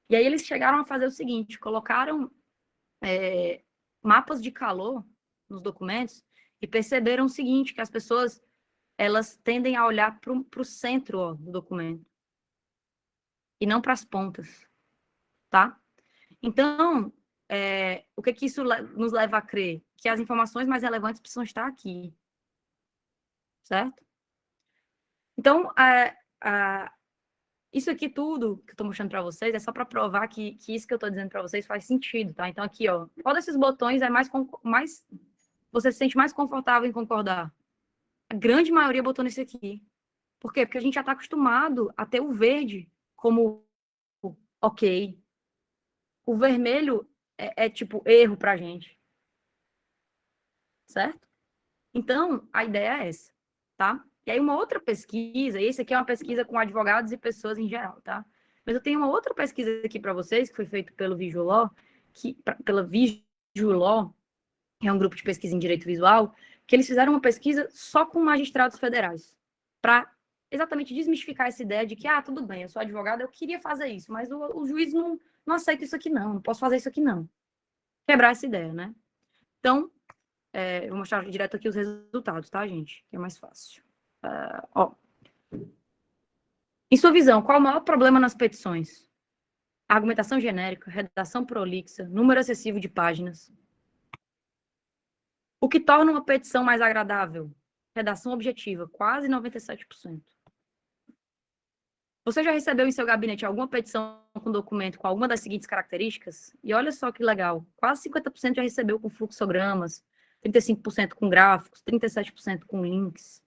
E aí eles chegaram a fazer o seguinte, colocaram mapas de calor nos documentos e perceberam o seguinte, que as pessoas, elas tendem a olhar para o centro do documento e não para as pontas, tá? Então, o que isso nos leva a crer? Que as informações mais relevantes precisam estar aqui, certo? Então, isso aqui tudo que eu estou mostrando para vocês é só para provar que isso que eu estou dizendo para vocês faz sentido, tá? Então, aqui, ó, qual desses botões é mais você se sente mais confortável em concordar? A grande maioria botou nesse aqui. Por quê? Porque a gente já está acostumado a ter o verde como ok. O vermelho tipo erro para a gente. Certo? Então, a ideia é essa, tá? E aí uma outra pesquisa, e esse aqui é uma pesquisa com advogados e pessoas em geral, tá? Mas eu tenho uma outra pesquisa aqui para vocês, que foi feita pelo Visual Law, pela Visual Law, que é um grupo de pesquisa em direito visual, que eles fizeram uma pesquisa só com magistrados federais, para exatamente desmistificar essa ideia de que, tudo bem, eu sou advogado, eu queria fazer isso, mas o juiz não aceita isso aqui não posso fazer isso aqui não. Quebrar essa ideia, né? Então, eu vou mostrar direto aqui os resultados, tá, gente? Que é mais fácil. Em sua visão, qual o maior problema nas petições? Argumentação genérica, redação prolixa, número excessivo de páginas. O que torna uma petição mais agradável? Redação objetiva, quase 97%. Você já recebeu em seu gabinete alguma petição com documento com alguma das seguintes características? E olha só que legal, quase 50% já recebeu com fluxogramas, 35% com gráficos, 37% com links.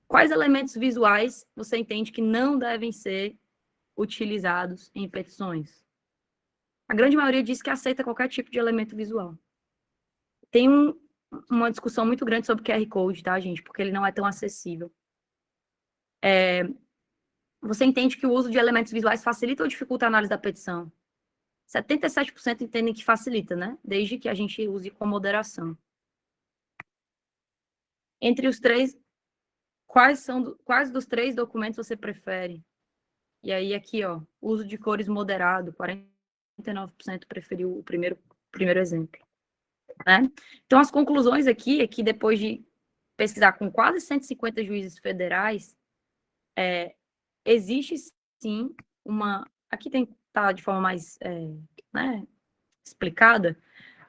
Quais elementos visuais você entende que não devem ser utilizados em petições? A grande maioria diz que aceita qualquer tipo de elemento visual. Tem uma discussão muito grande sobre QR Code, tá, gente? Porque ele não é tão acessível. Você entende que o uso de elementos visuais facilita ou dificulta a análise da petição? 77% entendem que facilita, né? Desde que a gente use com moderação. Entre os três, quais dos 3 documentos você prefere? E aí, aqui, ó, uso de cores moderado, 49% preferiu o primeiro exemplo, né? Então, as conclusões aqui é que depois de pesquisar com quase 150 juízes federais, existe, sim, aqui tá de forma mais, né, explicada,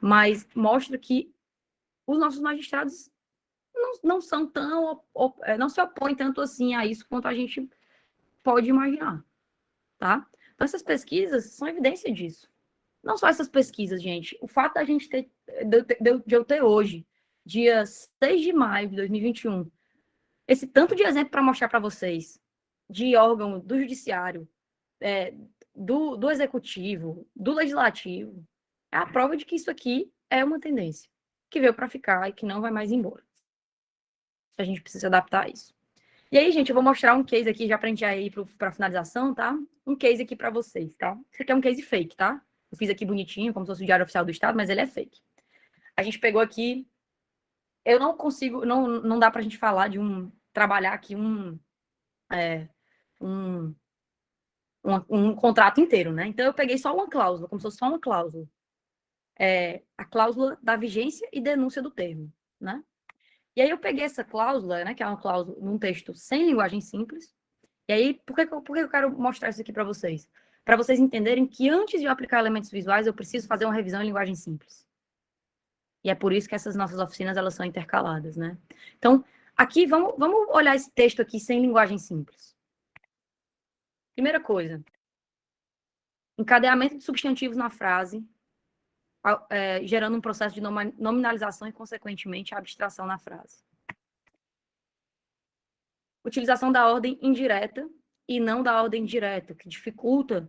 mas mostra que os nossos magistrados não são não se opõem tanto assim a isso quanto a gente pode imaginar, tá? Então, essas pesquisas são evidência disso. Não só essas pesquisas, gente. O fato da gente de eu ter hoje, dia 6 de maio de 2021, esse tanto de exemplo para mostrar para vocês, de órgão do judiciário, do executivo, do legislativo, é a prova de que isso aqui é uma tendência que veio para ficar e que não vai mais embora. A gente precisa adaptar isso. E aí, gente, eu vou mostrar um case aqui, já para a gente ir para a finalização, tá? Um case aqui para vocês, tá? Isso aqui é um case fake, tá? Eu fiz aqui bonitinho, como se fosse o Diário Oficial do Estado, mas ele é fake. A gente pegou aqui... Eu não consigo... Não dá para a gente falar de trabalhar aqui um contrato inteiro, né? Então, eu peguei só uma cláusula, como se fosse só uma cláusula. A cláusula da vigência e denúncia do termo, né? E aí eu peguei essa cláusula, né, que é uma cláusula num texto sem linguagem simples. E aí, por que eu quero mostrar isso aqui para vocês? Para vocês entenderem que antes de eu aplicar elementos visuais, eu preciso fazer uma revisão em linguagem simples. E é por isso que essas nossas oficinas, elas são intercaladas, né? Então, aqui, vamos olhar esse texto aqui sem linguagem simples. Primeira coisa, encadeamento de substantivos na frase, gerando um processo de nominalização e, consequentemente, a abstração na frase. Utilização da ordem indireta e não da ordem direta, que dificulta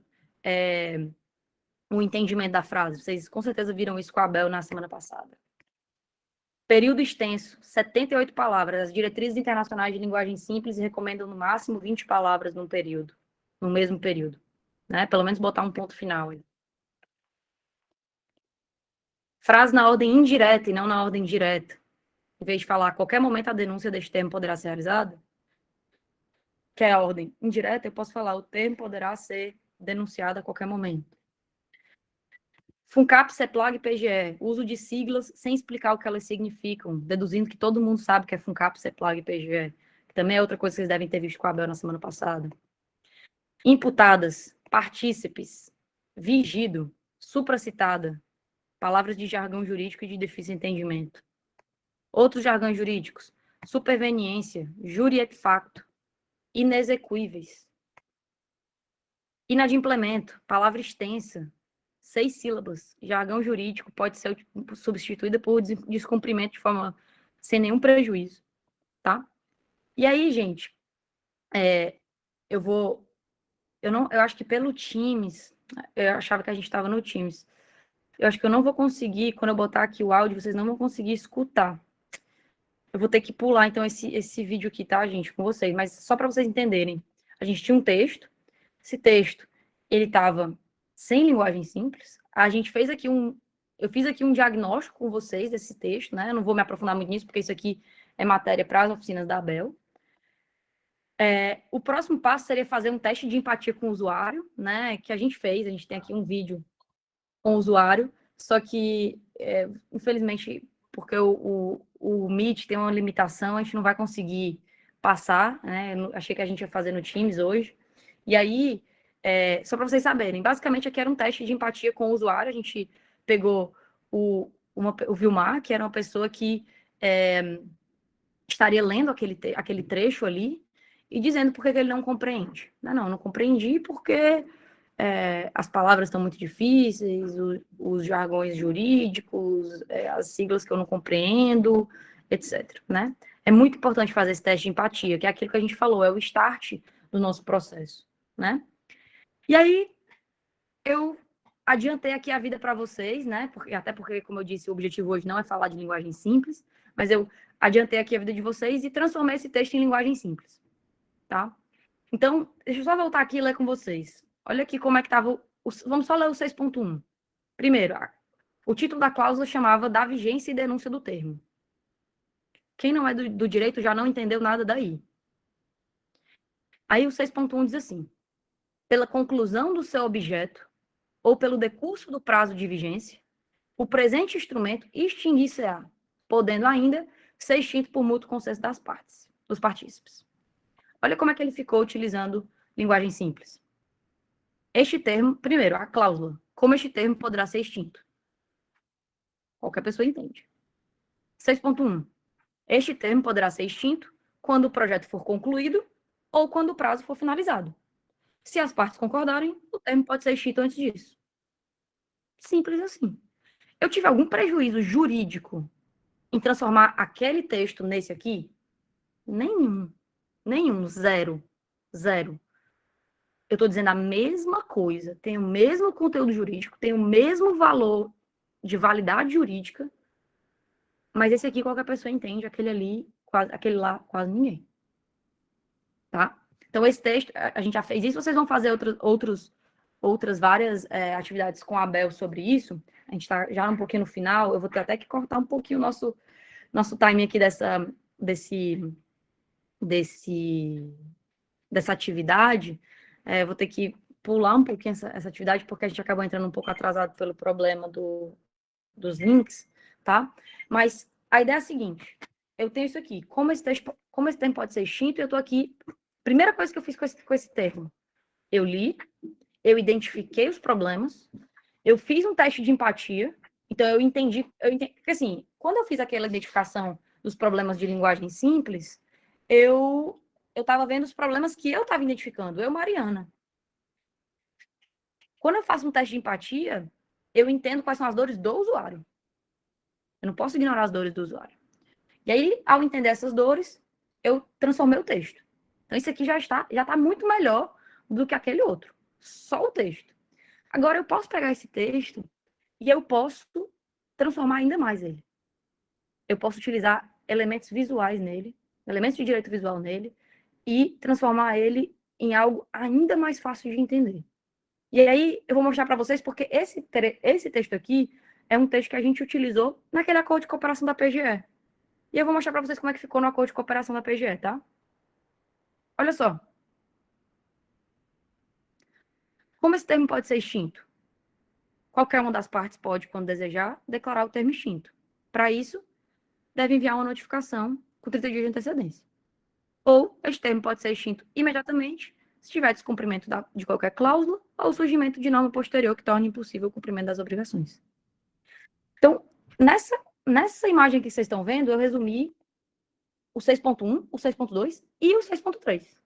o entendimento da frase. Vocês com certeza viram isso com a Abel na semana passada. Período extenso, 78 palavras. As diretrizes internacionais de linguagem simples recomendam no máximo 20 palavras no mesmo período. Né? Pelo menos botar um ponto final aí. Frase na ordem indireta e não na ordem direta. Em vez de falar a qualquer momento a denúncia deste termo poderá ser realizada, que é a ordem indireta, eu posso falar o termo poderá ser denunciado a qualquer momento. FUNCAP, CEPLAG e PGE. Uso de siglas sem explicar o que elas significam, deduzindo que todo mundo sabe que é FUNCAP, CEPLAG e PGE. Que também é outra coisa que vocês devem ter visto com a Abel na semana passada. Imputadas, partícipes, vigido, supracitada, palavras de jargão jurídico e de difícil entendimento. Outros jargões jurídicos, superveniência, júri et facto, inexequíveis. Inadimplemento, palavra extensa, 6 sílabas. Jargão jurídico pode ser substituída por descumprimento de forma sem nenhum prejuízo, tá? E aí, gente, eu acho que pelo Teams, eu achava que a gente estava no Teams. Eu acho que eu não vou conseguir, quando eu botar aqui o áudio, vocês não vão conseguir escutar. Eu vou ter que pular, então, esse vídeo aqui, tá, gente, com vocês. Mas só para vocês entenderem. A gente tinha um texto. Esse texto, ele estava sem linguagem simples. A gente fez aqui eu fiz aqui um diagnóstico com vocês desse texto, né? Eu não vou me aprofundar muito nisso, porque isso aqui é matéria para as oficinas da Abel. O próximo passo seria fazer um teste de empatia com o usuário, né? Que a gente fez. A gente tem aqui um vídeo com o usuário, só que, infelizmente, porque o Meet tem uma limitação, a gente não vai conseguir passar, né? Eu achei que a gente ia fazer no Teams hoje. E aí, só para vocês saberem, basicamente aqui era um teste de empatia com o usuário. A gente pegou o Vilmar, que era uma pessoa que estaria lendo aquele trecho ali e dizendo por que ele não compreende. Não compreendi porque as palavras estão muito difíceis, os jargões jurídicos, as siglas que eu não compreendo, etc. Né? É muito importante fazer esse teste de empatia, que é aquilo que a gente falou, é o start do nosso processo. Né? E aí, eu adiantei aqui a vida para vocês, né? Até porque, como eu disse, o objetivo hoje não é falar de linguagem simples, mas eu adiantei aqui a vida de vocês e transformei esse texto em linguagem simples. Tá? Então, deixa eu só voltar aqui e ler com vocês. Olha aqui como é que estava... Vamos só ler o 6.1. Primeiro, o título da cláusula chamava da vigência e denúncia do termo. Quem não é do direito já não entendeu nada daí. Aí o 6.1 diz assim: pela conclusão do seu objeto ou pelo decurso do prazo de vigência, o presente instrumento extinguir-se-á, podendo ainda ser extinto por mútuo consenso das partes, dos partícipes. Olha como é que ele ficou utilizando linguagem simples. Este termo, primeiro, a cláusula. Como este termo poderá ser extinto? Qualquer pessoa entende. 6.1. Este termo poderá ser extinto quando o projeto for concluído ou quando o prazo for finalizado. Se as partes concordarem, o termo pode ser extinto antes disso. Simples assim. Eu tive algum prejuízo jurídico em transformar aquele texto nesse aqui? Nenhum. Nenhum. Zero. Zero. Eu estou dizendo a mesma coisa, tem o mesmo conteúdo jurídico, tem o mesmo valor de validade jurídica, mas esse aqui qualquer pessoa entende, aquele ali, quase, aquele lá, quase ninguém. Tá? Então, esse texto, a gente já fez isso, vocês vão fazer outras várias atividades com a Abel sobre isso. A gente está já um pouquinho no final, eu vou ter até que cortar um pouquinho o nosso time aqui dessa atividade. Vou ter que pular um pouquinho essa atividade, porque a gente acabou entrando um pouco atrasado pelo problema dos links, tá? Mas a ideia é a seguinte, eu tenho isso aqui, como esse termo pode ser extinto, eu estou aqui, primeira coisa que eu fiz com esse termo, eu li, eu identifiquei os problemas, eu fiz um teste de empatia, então eu entendi, porque assim, quando eu fiz aquela identificação dos problemas de linguagem simples, eu estava vendo os problemas que eu estava identificando, Mariana. Quando eu faço um teste de empatia, eu entendo quais são as dores do usuário. Eu não posso ignorar as dores do usuário. E aí, ao entender essas dores, eu transformei o texto. Então, isso aqui já está muito melhor do que aquele outro. Só o texto. Agora, eu posso pegar esse texto e eu posso transformar ainda mais ele. Eu posso utilizar elementos visuais nele, elementos de direito visual nele, e transformar ele em algo ainda mais fácil de entender. E aí, eu vou mostrar para vocês, porque esse texto aqui é um texto que a gente utilizou naquele acordo de cooperação da PGE. E eu vou mostrar para vocês como é que ficou no acordo de cooperação da PGE, tá? Olha só. Como esse termo pode ser extinto? Qualquer uma das partes pode, quando desejar, declarar o termo extinto. Para isso, deve enviar uma notificação com 30 dias de antecedência. Ou este termo pode ser extinto imediatamente, se tiver descumprimento de qualquer cláusula ou surgimento de norma posterior que torne impossível o cumprimento das obrigações. Então, nessa imagem que vocês estão vendo, eu resumi o 6.1, o 6.2 e o 6.3.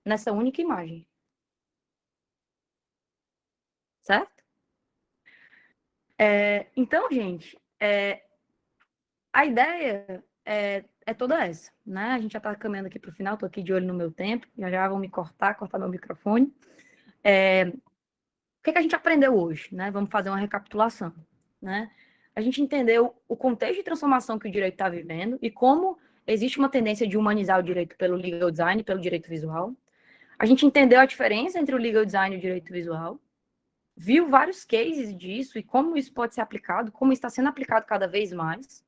Nessa única imagem. Certo? Então, gente, a ideia é toda essa, né? A gente já está caminhando aqui para o final, estou aqui de olho no meu tempo, já vão me cortar meu microfone. O que a gente aprendeu hoje, né? Vamos fazer uma recapitulação, né? A gente entendeu o contexto de transformação que o direito está vivendo e como existe uma tendência de humanizar o direito pelo legal design, pelo direito visual. A gente entendeu a diferença entre o legal design e o direito visual, viu vários cases disso e como isso pode ser aplicado, como está sendo aplicado cada vez mais.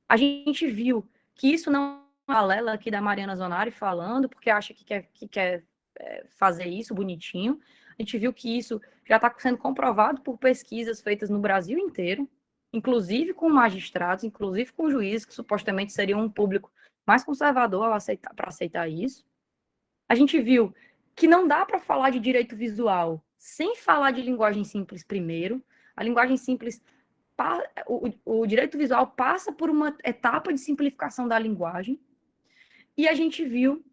A gente viu que isso não é uma balela aqui da Mariana Zonari falando, porque acha que quer fazer isso bonitinho. A gente viu que isso já está sendo comprovado por pesquisas feitas no Brasil inteiro, inclusive com magistrados, inclusive com juízes, que supostamente seriam um público mais conservador para aceitar isso. A gente viu que não dá para falar de direito visual sem falar de linguagem simples primeiro. A linguagem simples, o direito visual passa por uma etapa de simplificação da linguagem. E a gente viu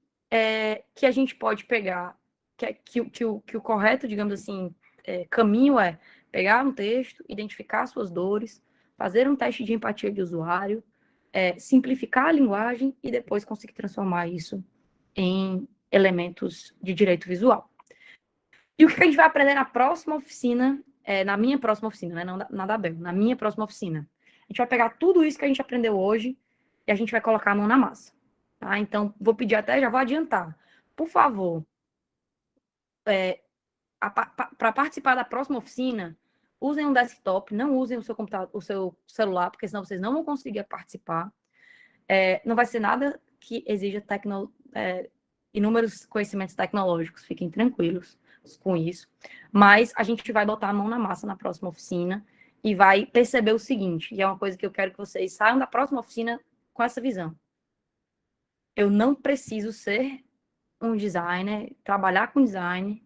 que a gente pode pegar, que o correto, digamos assim, caminho é pegar um texto, identificar suas dores, fazer um teste de empatia de usuário, simplificar a linguagem e depois conseguir transformar isso em elementos de direito visual. E o que a gente vai aprender na próxima oficina, na minha próxima oficina, né, não na da Abel, na minha próxima oficina. A gente vai pegar tudo isso que a gente aprendeu hoje e a gente vai colocar a mão na massa. Tá? Então, vou pedir até, já vou adiantar. Por favor, para participar da próxima oficina, usem um desktop, não usem o seu computador, o seu celular, porque senão vocês não vão conseguir participar. Não vai ser nada que exija inúmeros conhecimentos tecnológicos, fiquem tranquilos com isso. Mas a gente vai botar a mão na massa na próxima oficina e vai perceber o seguinte, e é uma coisa que eu quero que vocês saiam da próxima oficina com essa visão. Eu não preciso ser um designer, trabalhar com design,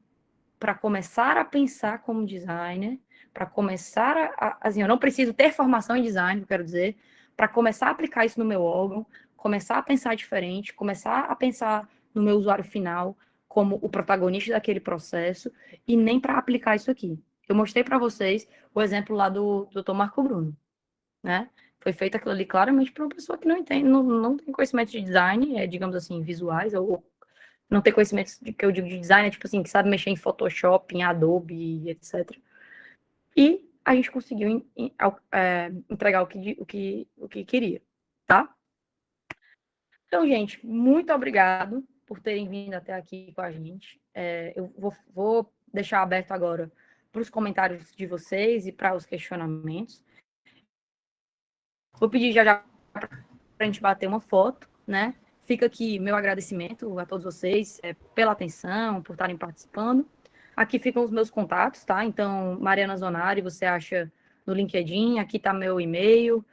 para começar a pensar como designer, para começar assim, eu não preciso ter formação em design, eu quero dizer, para começar a aplicar isso no meu órgão, começar a pensar diferente, começar a pensar no meu usuário final como o protagonista daquele processo, e nem para aplicar isso aqui. Eu mostrei para vocês o exemplo lá do Dr. Marco Bruno, né? Foi feito aquilo ali claramente para uma pessoa que não entende, não tem conhecimento de design, digamos assim, visuais, ou não tem conhecimento que eu digo de design, tipo assim, que sabe mexer em Photoshop, em Adobe, etc. E a gente conseguiu entregar o que queria, tá? Então, gente, muito obrigado por terem vindo até aqui com a gente. Eu vou deixar aberto agora para os comentários de vocês e para os questionamentos. Vou pedir já para a gente bater uma foto, né? Fica aqui meu agradecimento a todos vocês pela atenção, por estarem participando. Aqui ficam os meus contatos, tá? Então, Mariana Zonari, você acha no LinkedIn, aqui está meu e-mail,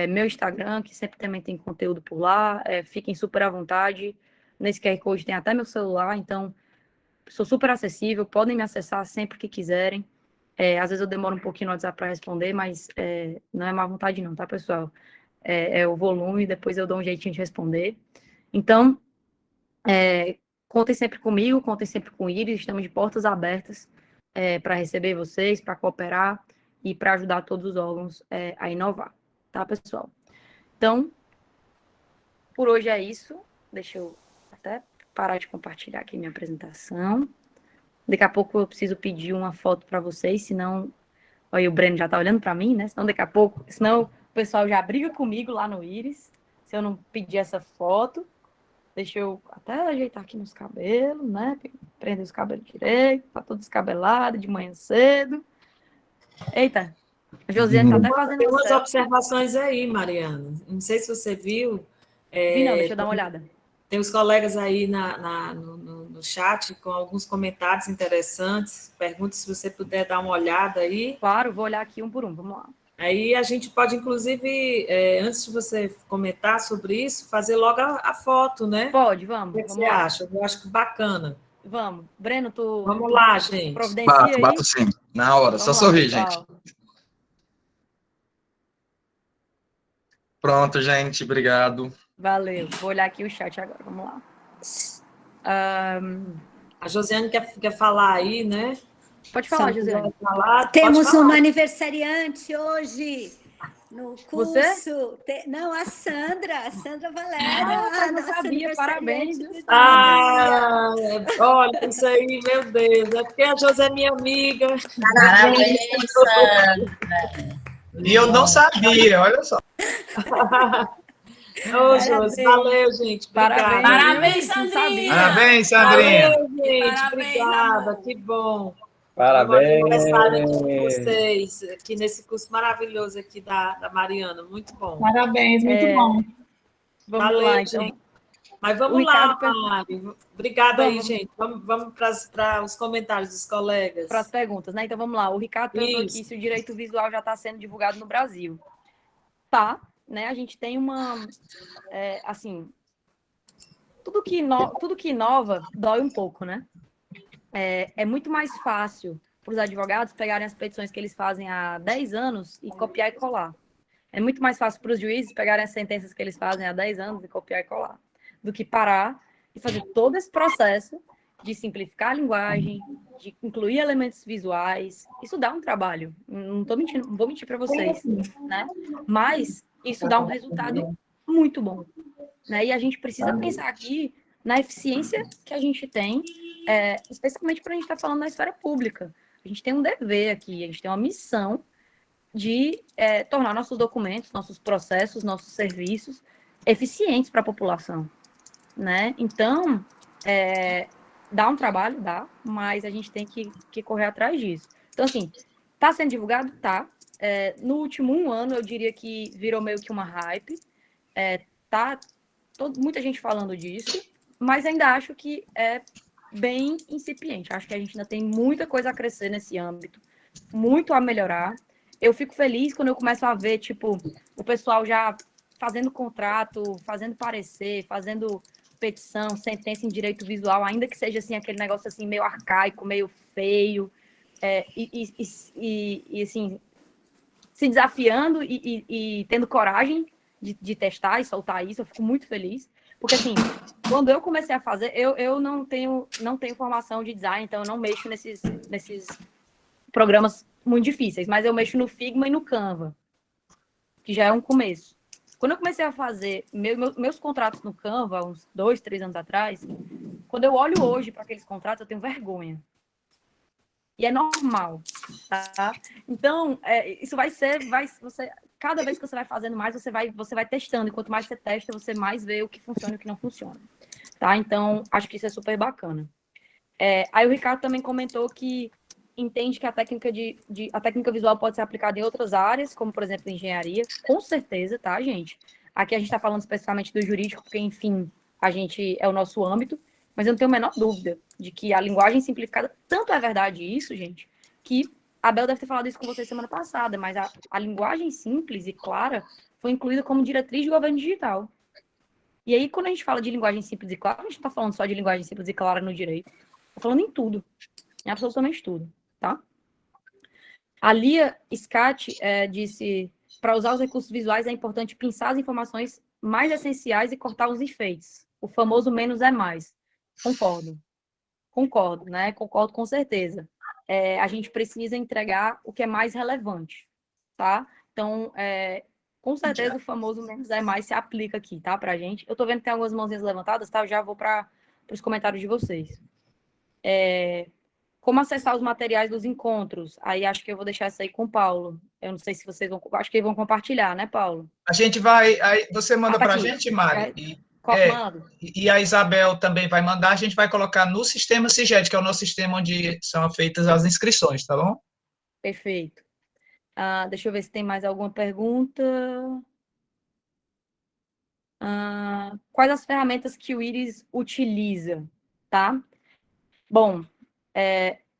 meu Instagram, que sempre também tem conteúdo por lá. Fiquem super à vontade. Nesse QR Code tem até meu celular, então sou super acessível, podem me acessar sempre que quiserem. Às vezes eu demoro um pouquinho no WhatsApp para responder, mas não é má vontade não, tá, pessoal? O volume, depois eu dou um jeitinho de responder. Então, contem sempre comigo, contem sempre com o Iris, estamos de portas abertas para receber vocês, para cooperar e para ajudar todos os órgãos a inovar, tá, pessoal? Então, por hoje é isso. Deixa eu até parar de compartilhar aqui minha apresentação. Daqui a pouco eu preciso pedir uma foto para vocês, senão... Olha, o Breno já está olhando para mim, né? Senão o pessoal já briga comigo lá no Iris, se eu não pedir essa foto. Deixa eu até ajeitar aqui nos cabelos, né? Prender os cabelos direito, tá tudo descabelado de manhã cedo. Eita, a Josiane tá até fazendo Tem umas observações aí, Mariana. Não sei se você viu. Vi não, deixa eu dar uma olhada. Tem os colegas aí no chat com alguns comentários interessantes. Pergunto se você puder dar uma olhada aí. Claro, vou olhar aqui um por um, vamos lá. Aí a gente pode, inclusive, antes de você comentar sobre isso, fazer logo a foto, né? Pode, vamos. O que você acha? Eu acho que bacana. Vamos. Breno, Vamos lá, gente. Providencia aí. Bato sim, na hora, só sorrir, gente. Pronto, gente, obrigado. Valeu, vou olhar aqui o chat agora, vamos lá. A Josiane quer falar aí, né? Pode falar, Josiane. Temos uma aniversariante hoje no curso. Você? Não, a Sandra Valéria. Não sabia, parabéns. Olha, isso aí, meu Deus. É porque a José é minha amiga. Parabéns, Sandra. E eu não sabia, olha só. Ô, José, valeu, gente. Obrigada. Parabéns, Sandrinha. Parabéns, Sandrinha. Valeu, gente. Parabéns, Obrigada, amor. que bom. Parabéns. Aniversário de vocês, aqui nesse curso maravilhoso aqui da Mariana. Muito bom. Parabéns, muito bom. Vamos Valeu, lá, gente. então. Mas vamos lá, Mari. Obrigada aí, Vamos. gente. Vamos para os comentários dos colegas. Para as perguntas, né? Então vamos lá. O Ricardo perguntou Isso. aqui se o direito visual já está sendo divulgado no Brasil. Tá, né? A gente tem uma... assim, tudo que inova dói um pouco, né? É muito mais fácil para os advogados pegarem as petições que eles fazem há 10 anos e copiar e colar. É muito mais fácil para os juízes pegarem as sentenças que eles fazem há 10 anos e copiar e colar, do que parar e fazer todo esse processo de simplificar a linguagem, de incluir elementos visuais. Isso dá um trabalho, não estou mentindo, não vou mentir para vocês, né? Mas isso dá um resultado muito bom, né? E a gente precisa pensar aqui na eficiência que a gente tem, especialmente para a gente estar falando na esfera pública. A gente tem um dever aqui, a gente tem uma missão de tornar nossos documentos, nossos processos, nossos serviços eficientes para a população, né? Então, dá um trabalho, dá, mas a gente tem que correr atrás disso. Então, assim, está sendo divulgado? Tá. No último 1 ano, eu diria que virou meio que uma hype. Muita gente falando disso, mas ainda acho que é bem incipiente. Acho que a gente ainda tem muita coisa a crescer nesse âmbito, muito a melhorar. Eu fico feliz quando eu começo a ver, tipo, o pessoal já fazendo contrato, fazendo parecer, fazendo petição, sentença em direito visual, ainda que seja assim aquele negócio assim meio arcaico, meio feio, e assim, se desafiando e tendo coragem de testar e soltar isso, eu fico muito feliz. Porque, assim, quando eu comecei a fazer, eu não tenho formação de design, então eu não mexo nesses programas muito difíceis, mas eu mexo no Figma e no Canva, que já é um começo. Quando eu comecei a fazer meus contratos no Canva, uns 2, 3 anos atrás, quando eu olho hoje para aqueles contratos, eu tenho vergonha. E é normal, tá? Então, isso você, cada vez que você vai fazendo mais, você vai testando, e quanto mais você testa, você mais vê o que funciona e o que não funciona, tá? Então, acho que isso é super bacana. Aí o Ricardo também comentou que entende que a técnica visual pode ser aplicada em outras áreas, como, por exemplo, engenharia. Com certeza, tá, gente? Aqui a gente está falando especificamente do jurídico, porque, enfim, é o nosso âmbito, mas eu não tenho a menor dúvida de que a linguagem simplificada, tanto é verdade isso, gente, que a Bel deve ter falado isso com vocês semana passada, mas a linguagem simples e clara foi incluída como diretriz de governo digital. E aí, quando a gente fala de linguagem simples e clara, a gente não está falando só de linguagem simples e clara no direito. Está falando em tudo. Em absolutamente tudo, tá? A Lia Scott disse, para usar os recursos visuais é importante pensar as informações mais essenciais e cortar os efeitos. O famoso menos é mais. Concordo, né? Concordo com certeza. A gente precisa entregar o que é mais relevante, tá? Então, com certeza o famoso menos é mais se aplica aqui, tá? Pra gente. Eu tô vendo que tem algumas mãozinhas levantadas, tá? Eu já vou para os comentários de vocês. Como acessar os materiais dos encontros? Aí acho que eu vou deixar isso aí com o Paulo. Eu não sei se vocês vão... Acho que eles vão compartilhar, né, Paulo? A gente vai... Aí você manda tá para a aqui. gente, Mari? Mando. E a Isabel também vai mandar. A gente vai colocar no sistema CIGED, que é o nosso sistema onde são feitas as inscrições, tá bom? Perfeito. Deixa eu ver se tem mais alguma pergunta. Quais as ferramentas que o Iris utiliza, tá? Bom,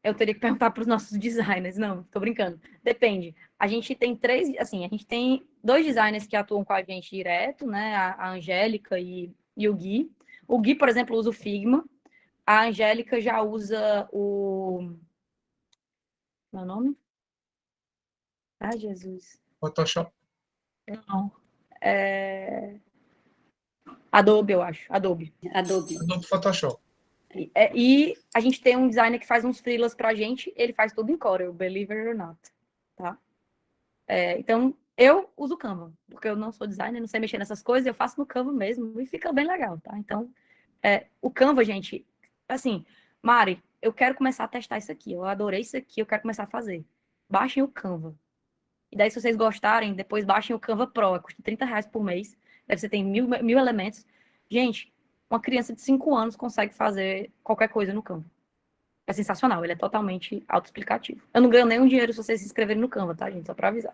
eu teria que perguntar para os nossos designers. Não, tô brincando. Depende. A gente tem a gente tem 2 designers que atuam com a gente direto, né? A Angélica e o Gui. O Gui, por exemplo, usa o Figma. A Angélica já usa o... Meu nome? Jesus. Photoshop. Não. Adobe, eu acho. Adobe Photoshop. E a gente tem um designer que faz uns freelas pra gente, ele faz tudo em Corel, believe it or not, tá? Então, eu uso o Canva, porque eu não sou designer, não sei mexer nessas coisas, eu faço no Canva mesmo, e fica bem legal, tá? Então, o Canva, gente, assim, Mari, eu quero começar a testar isso aqui, eu adorei isso aqui, eu quero começar a fazer. Baixem o Canva. E daí, se vocês gostarem, depois baixem o Canva Pro, custa R$30 por mês, deve você ter mil elementos. Gente, uma criança de 5 anos consegue fazer qualquer coisa no Canva. É sensacional, ele é totalmente autoexplicativo. Eu não ganho nenhum dinheiro se vocês se inscreverem no Canva, tá, gente? Só para avisar.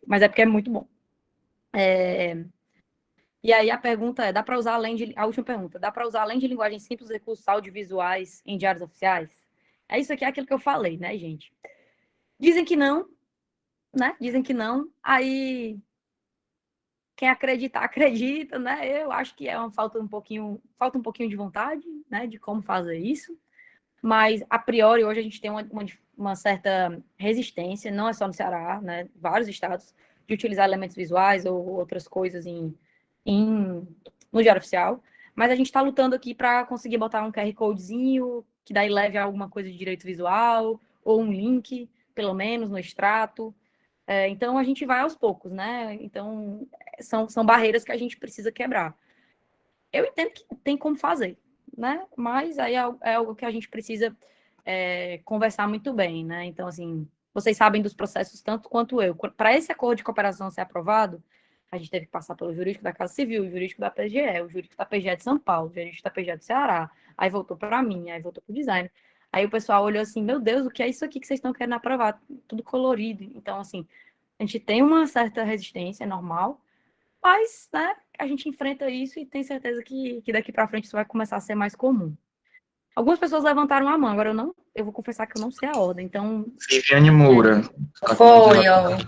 Mas é porque é muito bom. E aí a pergunta dá para usar a última pergunta, dá para usar além de linguagem simples, recursos audiovisuais em diários oficiais? Isso aqui é aquilo que eu falei, né, gente? Dizem que não, né? Dizem que não. Aí quem acreditar, acredita, né? Eu acho que falta um pouquinho de vontade, né, de como fazer isso. Mas, a priori, hoje a gente tem uma certa resistência, não é só no Ceará, né, vários estados, de utilizar elementos visuais ou outras coisas no diário oficial. Mas a gente está lutando aqui para conseguir botar um QR Codezinho, que daí leve a alguma coisa de direito visual, ou um link, pelo menos, no extrato. Então, a gente vai aos poucos, né? Então, são barreiras que a gente precisa quebrar. Eu entendo que tem como fazer, né? Mas aí é algo que a gente precisa conversar muito bem, né? Então, assim, vocês sabem dos processos tanto quanto eu. Para esse acordo de cooperação ser aprovado, a gente teve que passar pelo jurídico da Casa Civil, o jurídico da PGE, o jurídico da PGE de São Paulo, o jurídico da PGE do Ceará, aí voltou para mim, aí voltou para o design. Aí o pessoal olhou assim, meu Deus, o que é isso aqui que vocês estão querendo aprovar? Tudo colorido. Então, assim, a gente tem uma certa resistência, é normal, Mas, né, a gente enfrenta isso e tem certeza que daqui para frente isso vai começar a ser mais comum. Algumas pessoas levantaram a mão, agora eu vou confessar que eu não sei a ordem, então... Viviane Moura. Foi, ó.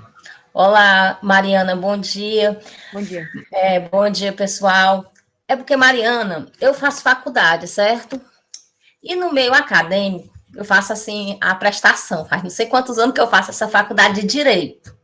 Olá, Mariana, bom dia. Bom dia. Bom dia, pessoal. É porque, Mariana, eu faço faculdade, certo? E no meio acadêmico, eu faço, assim, a prestação. Faz não sei quantos anos que eu faço essa faculdade de Direito.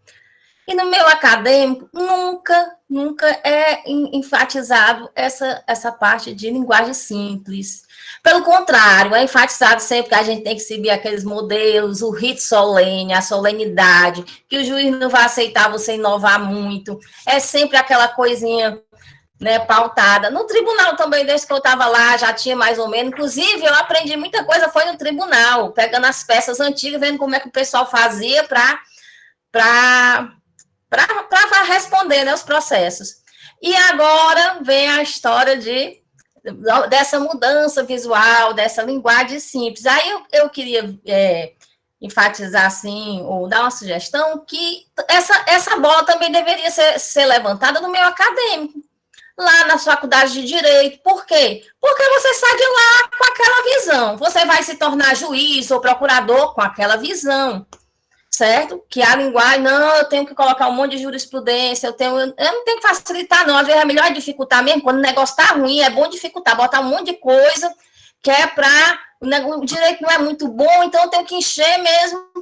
E no meio acadêmico, nunca é enfatizado essa parte de linguagem simples. Pelo contrário, é enfatizado sempre que a gente tem que seguir aqueles modelos, o rito solene, a solenidade, que o juiz não vai aceitar você inovar muito. É sempre aquela coisinha, né, pautada. No tribunal também, desde que eu estava lá, já tinha mais ou menos. Inclusive, eu aprendi muita coisa, foi no tribunal, pegando as peças antigas, vendo como é que o pessoal fazia para responder, né, os processos. E agora vem a história dessa mudança visual, dessa linguagem simples. Aí eu queria enfatizar, assim, ou dar uma sugestão, que essa bola também deveria ser levantada no meio acadêmico, lá nas faculdades de Direito. Por quê? Porque você sai de lá com aquela visão. Você vai se tornar juiz ou procurador com aquela visão, certo? Que a linguagem, não, eu tenho que colocar um monte de jurisprudência, eu não tenho que facilitar, não. Às vezes é melhor dificultar mesmo, quando o negócio tá ruim, é bom dificultar, botar um monte de coisa, que é o direito não é muito bom, então eu tenho que encher mesmo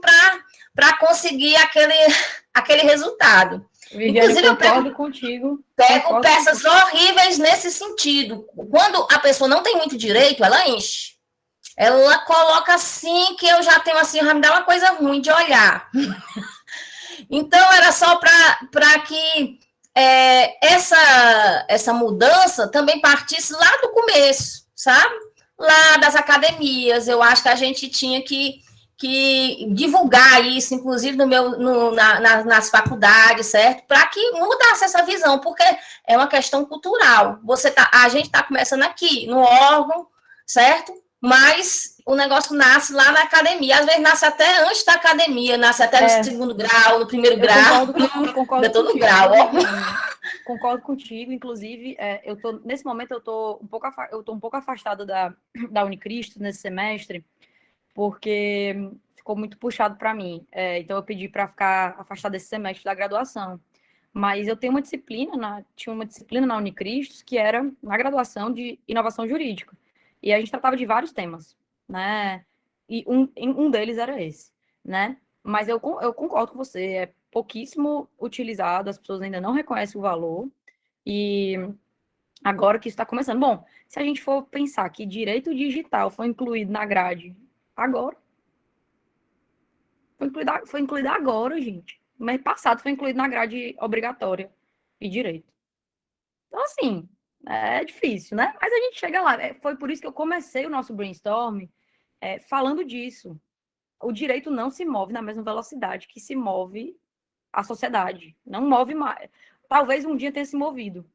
para conseguir aquele resultado. Viviane, inclusive, eu concordo contigo. Pego peças horríveis nesse sentido. Quando a pessoa não tem muito direito, ela enche. Ela coloca assim, que eu já tenho assim, já me dá uma coisa ruim de olhar. Então, era só para que essa mudança também partisse lá do começo, sabe? Lá das academias. Eu acho que a gente tinha que divulgar isso, inclusive nas faculdades, certo? Para que mudasse essa visão, porque é uma questão cultural. A gente está começando aqui, no órgão, certo? Mas o negócio nasce lá na academia. Às vezes nasce até antes da academia, nasce até no segundo grau, no primeiro grau. Concordo todo grau, ó. Concordo contigo. Inclusive, nesse momento eu tô um pouco afastada da Unicristo nesse semestre, porque ficou muito puxado para mim. Então eu pedi para ficar afastada desse semestre da graduação. Mas eu tenho tinha uma disciplina na Unicristo que era na graduação de inovação jurídica. E a gente tratava de vários temas, né? E um deles era esse, né? Mas eu concordo com você, é pouquíssimo utilizado, as pessoas ainda não reconhecem o valor, e agora que isso está começando. Bom, se a gente for pensar que direito digital foi incluído na grade agora, foi incluído agora, gente. No mês passado foi incluído na grade obrigatória de direito. Então, assim, é difícil, né? Mas a gente chega lá. Foi por isso que eu comecei o nosso brainstorm falando disso. O direito não se move na mesma velocidade que se move a sociedade. Não move mais. Talvez um dia tenha se movido.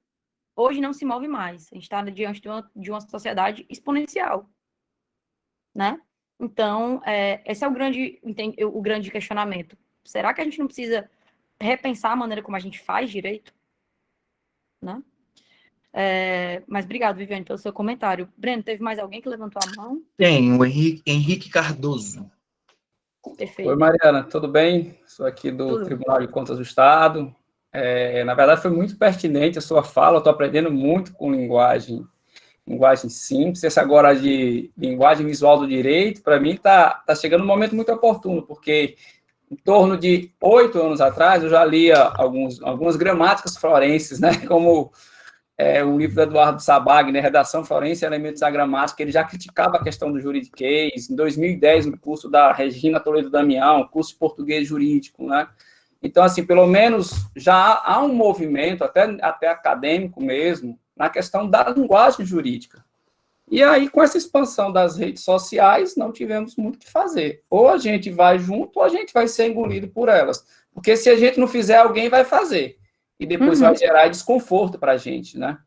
Hoje não se move mais. A gente está diante de uma sociedade exponencial, né? Então, esse é o grande questionamento. Será que a gente não precisa repensar a maneira como a gente faz direito? Né? Mas obrigado, Viviane, pelo seu comentário. Breno, teve mais alguém que levantou a mão? Tem, o Henrique Cardoso. Perfeito. Oi, Mariana, tudo bem? Sou aqui do Tribunal de Contas do Estado. Na verdade, foi muito pertinente a sua fala, eu estou aprendendo muito com linguagem simples. Esse agora de linguagem visual do direito, para mim, está chegando um momento muito oportuno, porque em torno de 8 anos atrás, eu já lia algumas gramáticas florenses, né, como um livro do Eduardo Sabag, né, Redação Florense e Elementos da Gramática. Ele já criticava a questão do juridiquês. Em 2010, no curso da Regina Toledo Damião, curso de português jurídico, né. Então, assim, pelo menos já há um movimento, até acadêmico mesmo, na questão da linguagem jurídica. E aí, com essa expansão das redes sociais, não tivemos muito o que fazer. Ou a gente vai junto, ou a gente vai ser engolido por elas. Porque se a gente não fizer, alguém vai fazer. E depois vai gerar desconforto para a gente, né?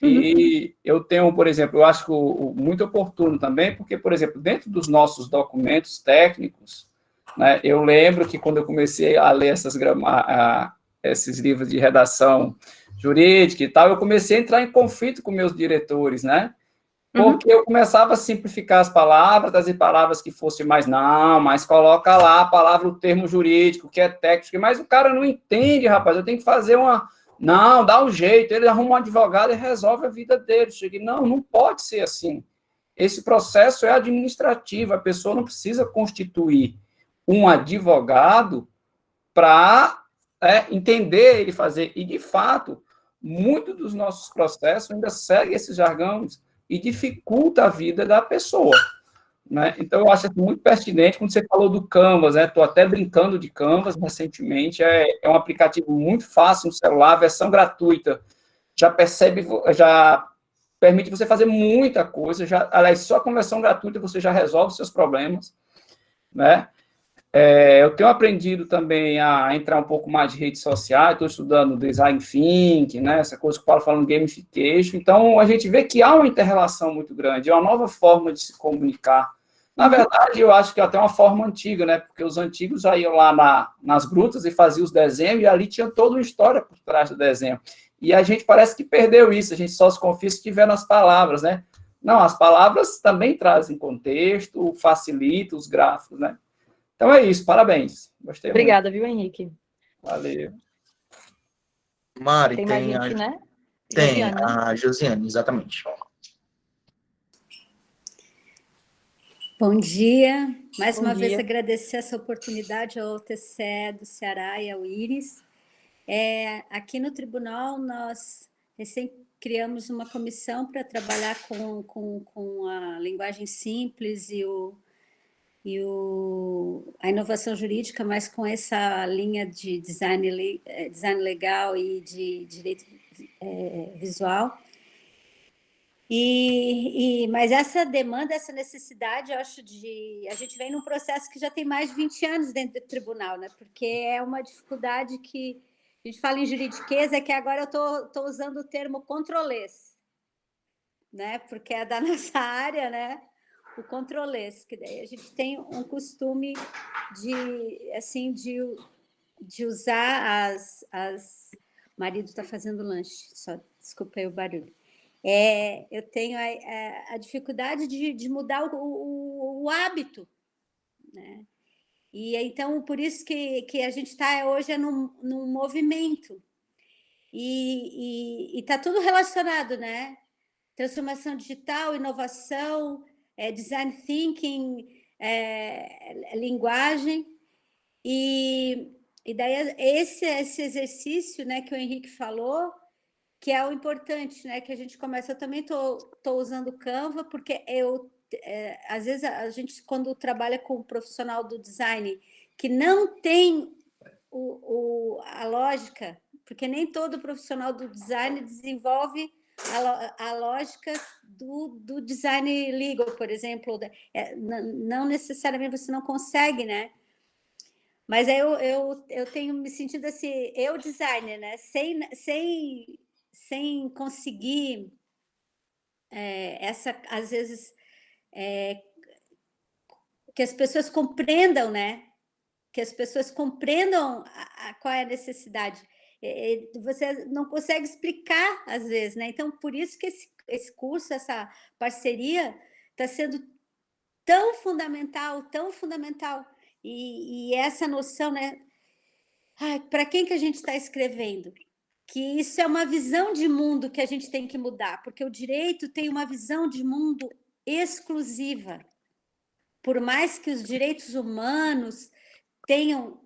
E eu tenho, por exemplo, eu acho muito oportuno também, porque, por exemplo, dentro dos nossos documentos técnicos, né, eu lembro que quando eu comecei a ler esses livros de redação jurídica e tal, eu comecei a entrar em conflito com meus diretores, né? Porque eu começava a simplificar as palavras, trazer palavras que fossem mais, não, mas coloca lá a palavra, o termo jurídico, que é técnico, mas o cara não entende, rapaz, eu tenho que fazer uma... Não, dá um jeito, ele arruma um advogado e resolve a vida dele. Cheguei, não, não pode ser assim. Esse processo é administrativo, a pessoa não precisa constituir um advogado para entender ele fazer. E, de fato, muitos dos nossos processos ainda seguem esses jargões e dificulta a vida da pessoa, né? Então, eu acho muito pertinente, quando você falou do Canvas, né? Estou até brincando de Canvas recentemente, é um aplicativo muito fácil no celular, versão gratuita, já permite você fazer muita coisa, aliás, só com versão gratuita você já resolve os seus problemas, né? Eu tenho aprendido também a entrar um pouco mais de redes sociais, estou estudando design thinking, né, essa coisa que o Paulo fala no gamification, então a gente vê que há uma inter-relação muito grande, é uma nova forma de se comunicar. Na verdade, eu acho que é até uma forma antiga, né, porque os antigos já iam lá nas grutas e faziam os desenhos, e ali tinha toda uma história por trás do desenho. E a gente parece que perdeu isso, a gente só se confia se tiver nas palavras, né? Não, as palavras também trazem contexto, facilitam os gráficos, né? Então é isso, parabéns. Gostei Obrigada, muito. Viu, Henrique? Valeu. Mari, Tem mais gente, né? Tem, Josiane, né? a Josiane, exatamente. Bom dia. Mais Bom uma dia. vez agradecer essa oportunidade ao TCE do Ceará e ao Íris. Aqui no tribunal, nós recém criamos uma comissão para trabalhar com a linguagem simples e a inovação jurídica, mas com essa linha de design legal e de direito visual. Mas essa demanda, essa necessidade, eu acho, a gente vem num processo que já tem mais de 20 anos dentro do tribunal, né? Porque é uma dificuldade que a gente fala em juridiqueza, é que agora eu estou usando o termo controlês, né? Porque é da nossa área, né? O controlês, que daí a gente tem um costume de usar O marido está fazendo lanche, só desculpa aí o barulho. Eu tenho a dificuldade de mudar o hábito, né? E então, por isso que a gente está hoje num movimento. E está tudo relacionado, né? Transformação digital, inovação, design thinking, linguagem. E daí esse exercício, né, que o Henrique falou, que é o importante, né, que a gente começa. Eu também estou usando o Canva, porque às vezes a gente, quando trabalha com o profissional do design, que não tem a lógica, porque nem todo profissional do design desenvolve a lógica do design legal, por exemplo. Não necessariamente você não consegue, né? Mas eu tenho me sentido assim, eu designer, né? Sem conseguir às vezes que as pessoas compreendam, né? Que as pessoas compreendam qual é a necessidade. Você não consegue explicar, às vezes, né? Então, por isso que esse curso, essa parceria, está sendo tão fundamental, tão fundamental. E essa noção, né? Para quem que a gente está escrevendo? Que isso é uma visão de mundo que a gente tem que mudar, porque o direito tem uma visão de mundo exclusiva. Por mais que os direitos humanos tenham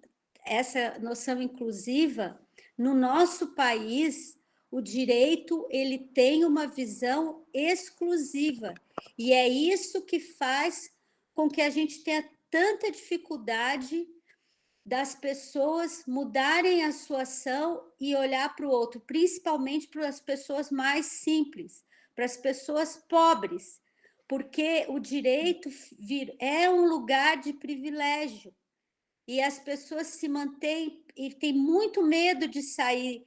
essa noção inclusiva, no nosso país, o direito ele tem uma visão exclusiva. E é isso que faz com que a gente tenha tanta dificuldade das pessoas mudarem a sua ação e olhar para o outro, principalmente para as pessoas mais simples, para as pessoas pobres, porque o direito é um lugar de privilégio e as pessoas se mantêm e têm muito medo de sair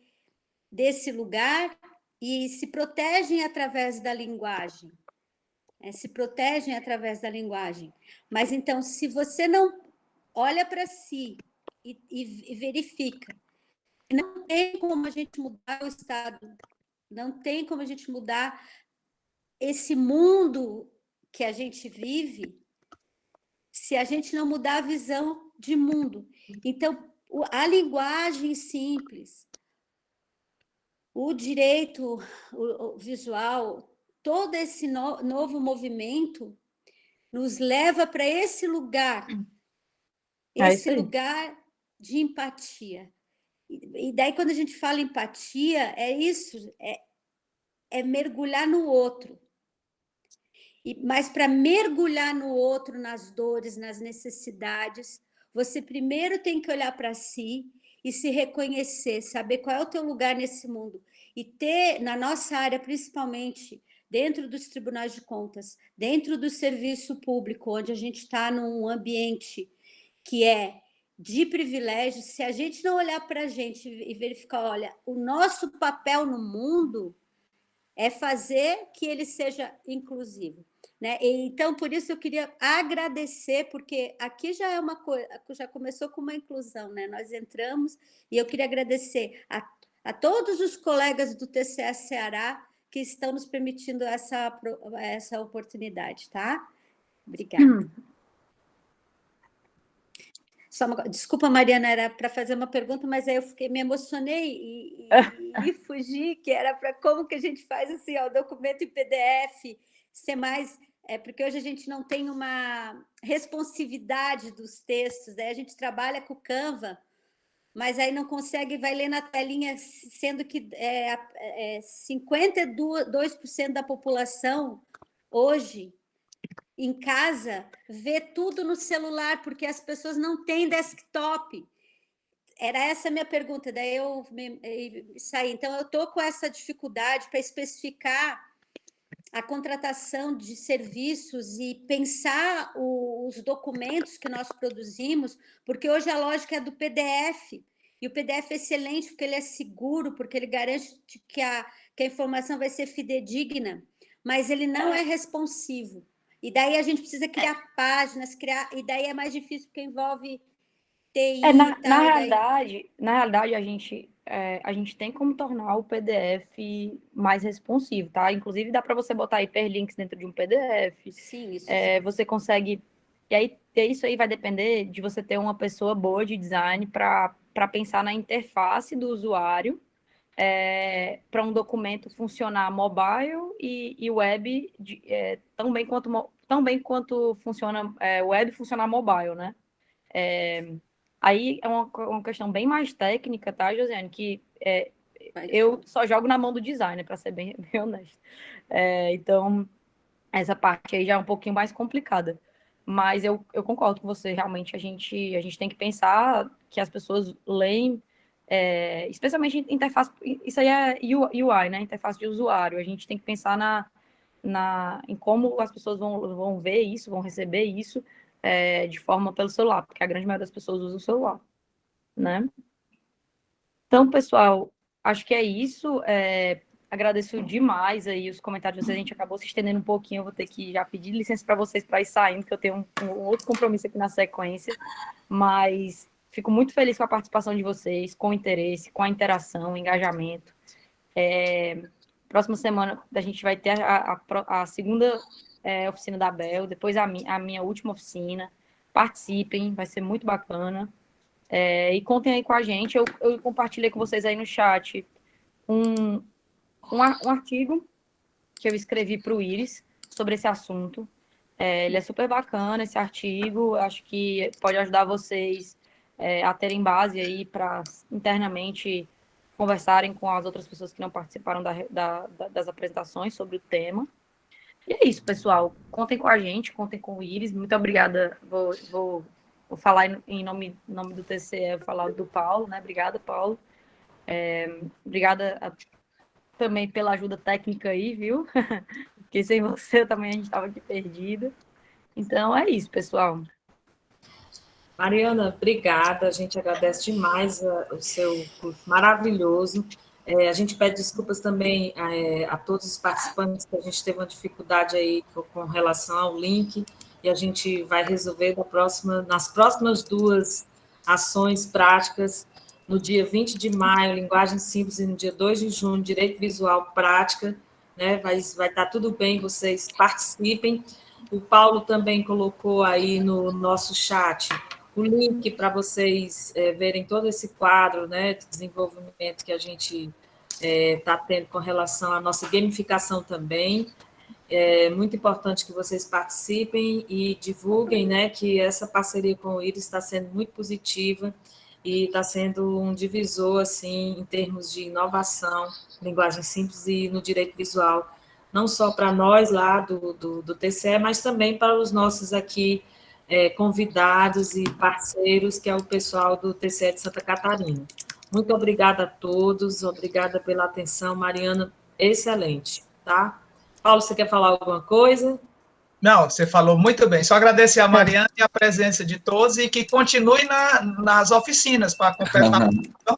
desse lugar e se protegem através da linguagem. Se protegem através da linguagem. Mas, então, se você não olha para si e verifica Não tem como a gente mudar o Estado, não tem como a gente mudar esse mundo que a gente vive se a gente não mudar a visão de mundo. Então, a linguagem simples, o direito o visual, todo esse novo movimento nos leva para esse lugar de empatia. E daí, quando a gente fala empatia, é isso, é mergulhar no outro. Mas para mergulhar no outro, nas dores, nas necessidades, você primeiro tem que olhar para si e se reconhecer, saber qual é o teu lugar nesse mundo. E ter, na nossa área, principalmente, dentro dos tribunais de contas, dentro do serviço público, onde a gente está num ambiente que é de privilégio, se a gente não olhar para a gente e verificar, olha, o nosso papel no mundo é fazer que ele seja inclusivo. Né? Então, por isso eu queria agradecer, porque aqui já é uma coisa, já começou com uma inclusão, né? Nós entramos e eu queria agradecer a todos os colegas do TCE Ceará que estão nos permitindo essa oportunidade, tá? Obrigada. Desculpa, Mariana, era para fazer uma pergunta, mas aí eu me emocionei e fugi, que era para como que a gente faz assim, o documento em PDF ser mais... porque hoje a gente não tem uma responsividade dos textos, né? A gente trabalha com o Canva, mas aí não consegue, vai ler na telinha, sendo que 52% da população hoje em casa vê tudo no celular, porque as pessoas não têm desktop. Era essa a minha pergunta, daí eu saí. Então, eu estou com essa dificuldade para especificar a contratação de serviços e pensar os documentos que nós produzimos, porque hoje a lógica é do PDF, e o PDF é excelente porque ele é seguro, porque ele garante que a informação vai ser fidedigna, mas ele não é responsivo. E daí a gente precisa criar páginas, e daí é mais difícil porque envolve TI na realidade, a gente tem como tornar o PDF mais responsivo, tá? Inclusive, dá para você botar hiperlinks dentro de um PDF. Sim, isso. Você consegue... E aí, isso aí vai depender de você ter uma pessoa boa de design para pensar na interface do usuário, para um documento funcionar mobile e web tão bem quanto funciona web funcionar mobile, né? Aí é uma questão bem mais técnica, tá, Josiane? Que eu só jogo na mão do designer, para ser bem honesto. Então, essa parte aí já é um pouquinho mais complicada. Mas eu concordo com você, realmente a gente tem que pensar que as pessoas leem, especialmente interface, isso aí é UI, né? Interface de usuário. A gente tem que pensar em como as pessoas vão ver isso, vão receber isso de forma pelo celular, porque a grande maioria das pessoas usa o celular, né? Então, pessoal, acho que é isso. Agradeço demais aí os comentários de vocês. A gente acabou se estendendo um pouquinho. Eu vou ter que já pedir licença para vocês para ir saindo, porque eu tenho um outro compromisso aqui na sequência. Mas fico muito feliz com a participação de vocês, com o interesse, com a interação, o engajamento. Próxima semana a gente vai ter a segunda oficina da Bel, depois a minha última oficina. Participem, vai ser muito bacana. E contem aí com a gente. Eu compartilhei com vocês aí no chat um artigo que eu escrevi para o Iris sobre esse assunto. Ele é super bacana, esse artigo. Acho que pode ajudar vocês a terem base aí para internamente conversarem com as outras pessoas que não participaram das apresentações sobre o tema. E é isso, pessoal. Contem com a gente, contem com o Iris. Muito obrigada. Vou falar em nome do TCE, vou falar do Paulo, né? Obrigada, Paulo. Obrigada também pela ajuda técnica aí, viu? Porque sem você também a gente estava aqui perdido. Então, é isso, pessoal. Mariana, obrigada. A gente agradece demais o seu curso maravilhoso. A gente pede desculpas também a todos os participantes, que a gente teve uma dificuldade aí com relação ao link, e a gente vai resolver nas próximas 2 ações práticas. no dia 20 de maio, linguagem simples, e no dia 2 de junho, direito visual prática, né? Vai estar tudo bem, vocês participem. O Paulo também colocou aí no nosso chat o link para vocês verem todo esse quadro, né, de desenvolvimento que a gente está tendo com relação à nossa gamificação também. É muito importante que vocês participem e divulguem, né, que essa parceria com o IRIS está sendo muito positiva e está sendo um divisor, assim, em termos de inovação, linguagem simples e no direito visual, não só para nós lá do TCE, mas também para os nossos aqui convidados e parceiros, que é o pessoal do TCE de Santa Catarina. Muito obrigada a todos, obrigada pela atenção. Mariana, excelente, tá? Paulo, você quer falar alguma coisa? Não, você falou muito bem. Só agradecer a Mariana e a presença de todos e que continue nas oficinas para completar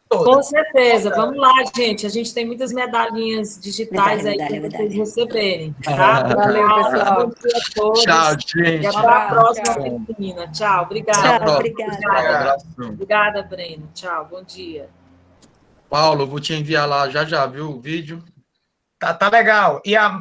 todas. Com certeza. Vamos lá, gente. A gente tem muitas medalhinhas digitais aí para vocês receberem. Tá? Valeu, pessoal. Bom dia a todos. Tchau, gente. E até a próxima oficina. Tchau, obrigada. Tchau, obrigada. Obrigada, Breno. Tchau, bom dia. Paulo, vou te enviar lá já, viu, o vídeo. Tá legal. E a